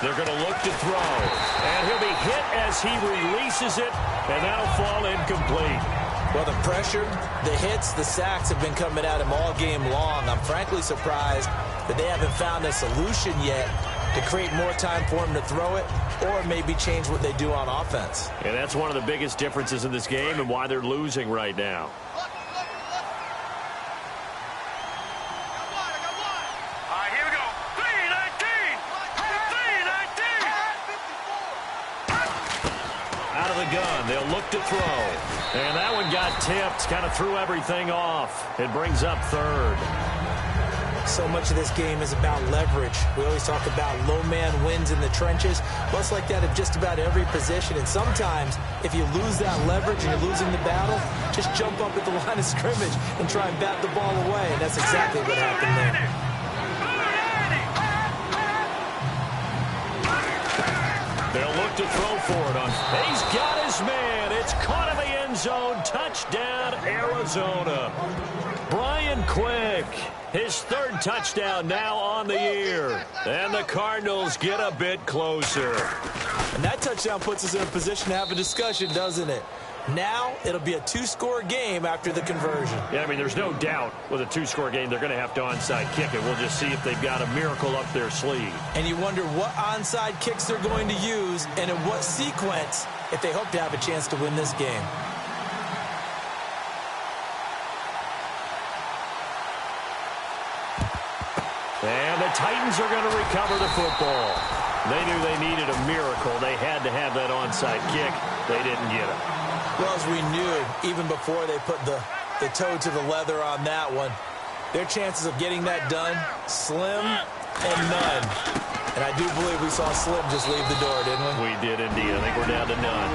S2: They're going to look to throw, and he'll be hit as he releases it, and that'll fall incomplete.
S3: Well, the pressure, the hits, the sacks have been coming at him all game long. I'm frankly surprised that they haven't found a solution yet to create more time for him to throw it or maybe change what they do on offense.
S2: And that's one of the biggest differences in this game and why they're losing right now. Gun. They'll look to throw. And that one got tipped, kind of threw everything off. It brings up 3rd.
S3: So much of this game is about leverage. We always talk about low man wins in the trenches. Well, it's like that at just about every position. And sometimes, if you lose that leverage and you're losing the battle, just jump up at the line of scrimmage and try and bat the ball away. And that's exactly what happened there.
S2: They'll look to throw for it on. He's got his man. It's caught in the end zone. Touchdown, Arizona. Brian Quick, his 3rd touchdown now on the year. And the Cardinals get a bit closer.
S3: And that touchdown puts us in a position to have a discussion, doesn't it? Now it'll be a two-score game after the conversion.
S2: Yeah, I mean, there's no doubt with a two-score game they're going to have to onside kick it. We'll just see if they've got a miracle up their sleeve.
S3: And you wonder what onside kicks they're going to use and in what sequence if they hope to have a chance to win this game.
S2: And the Titans are going to recover the football. They knew they needed a miracle. They had to have that onside kick. They didn't get it.
S3: Well, as we knew, even before they put the toe to the leather on that one, their chances of getting that done, slim and none. And I do believe we saw Slim just leave the door, didn't we?
S2: We did indeed. I think we're down to none.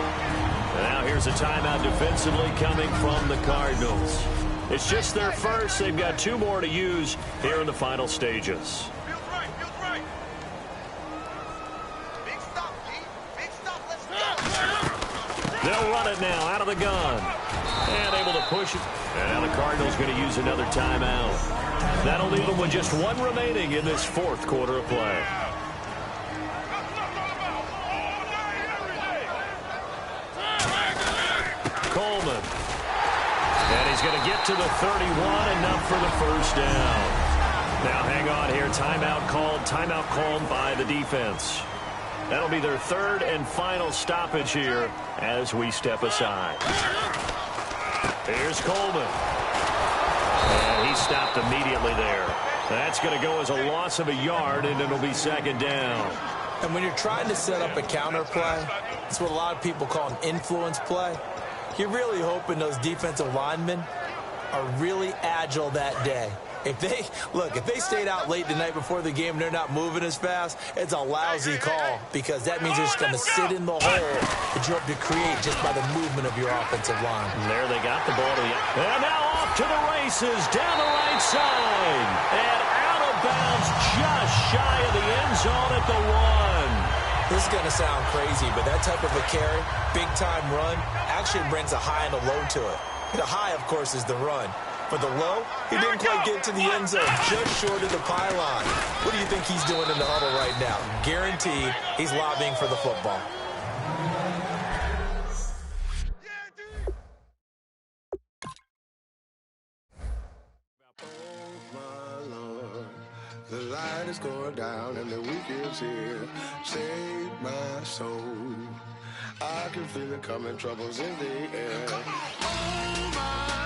S2: And now here's a timeout defensively coming from the Cardinals. It's just their first. They've got two more to use here in the final stages.
S5: Feels right, feels right. Big stop, G. Big stop, let's go.
S2: They'll run it now out of the gun. And able to push it. And now the Cardinals going to use another timeout. That'll leave them with just one remaining in this fourth quarter of play. Coleman. And he's going to get to the 31, enough for the first down. Now hang on here. Timeout called by the defense. That'll be their third and final stoppage here as we step aside. Here's Coleman. And he stopped immediately there. That's going to go as a loss of a yard, and it'll be second down.
S3: And when you're trying to set up a counter play, it's what a lot of people call an influence play. You're really hoping those defensive linemen are really agile that day. If they stayed out late the night before the game and they're not moving as fast, it's a lousy call because that means they're just going to sit in the hole that you hope to create just by the movement of your offensive line.
S2: And there they got the ball to the... And now off to the races down the right side. And out of bounds just shy of the end zone at the 1.
S3: This is going to sound crazy, but that type of a carry, big-time run, actually brings a high and a low to it. The high, of course, is the run. For the low, he didn't quite get to the end zone, just short of the pylon. What do you think he's doing in the huddle right now? Guaranteed he's lobbying for the football.
S8: The light is going down and the weekend's here. Save my soul. I can feel it coming, troubles in the air. Oh my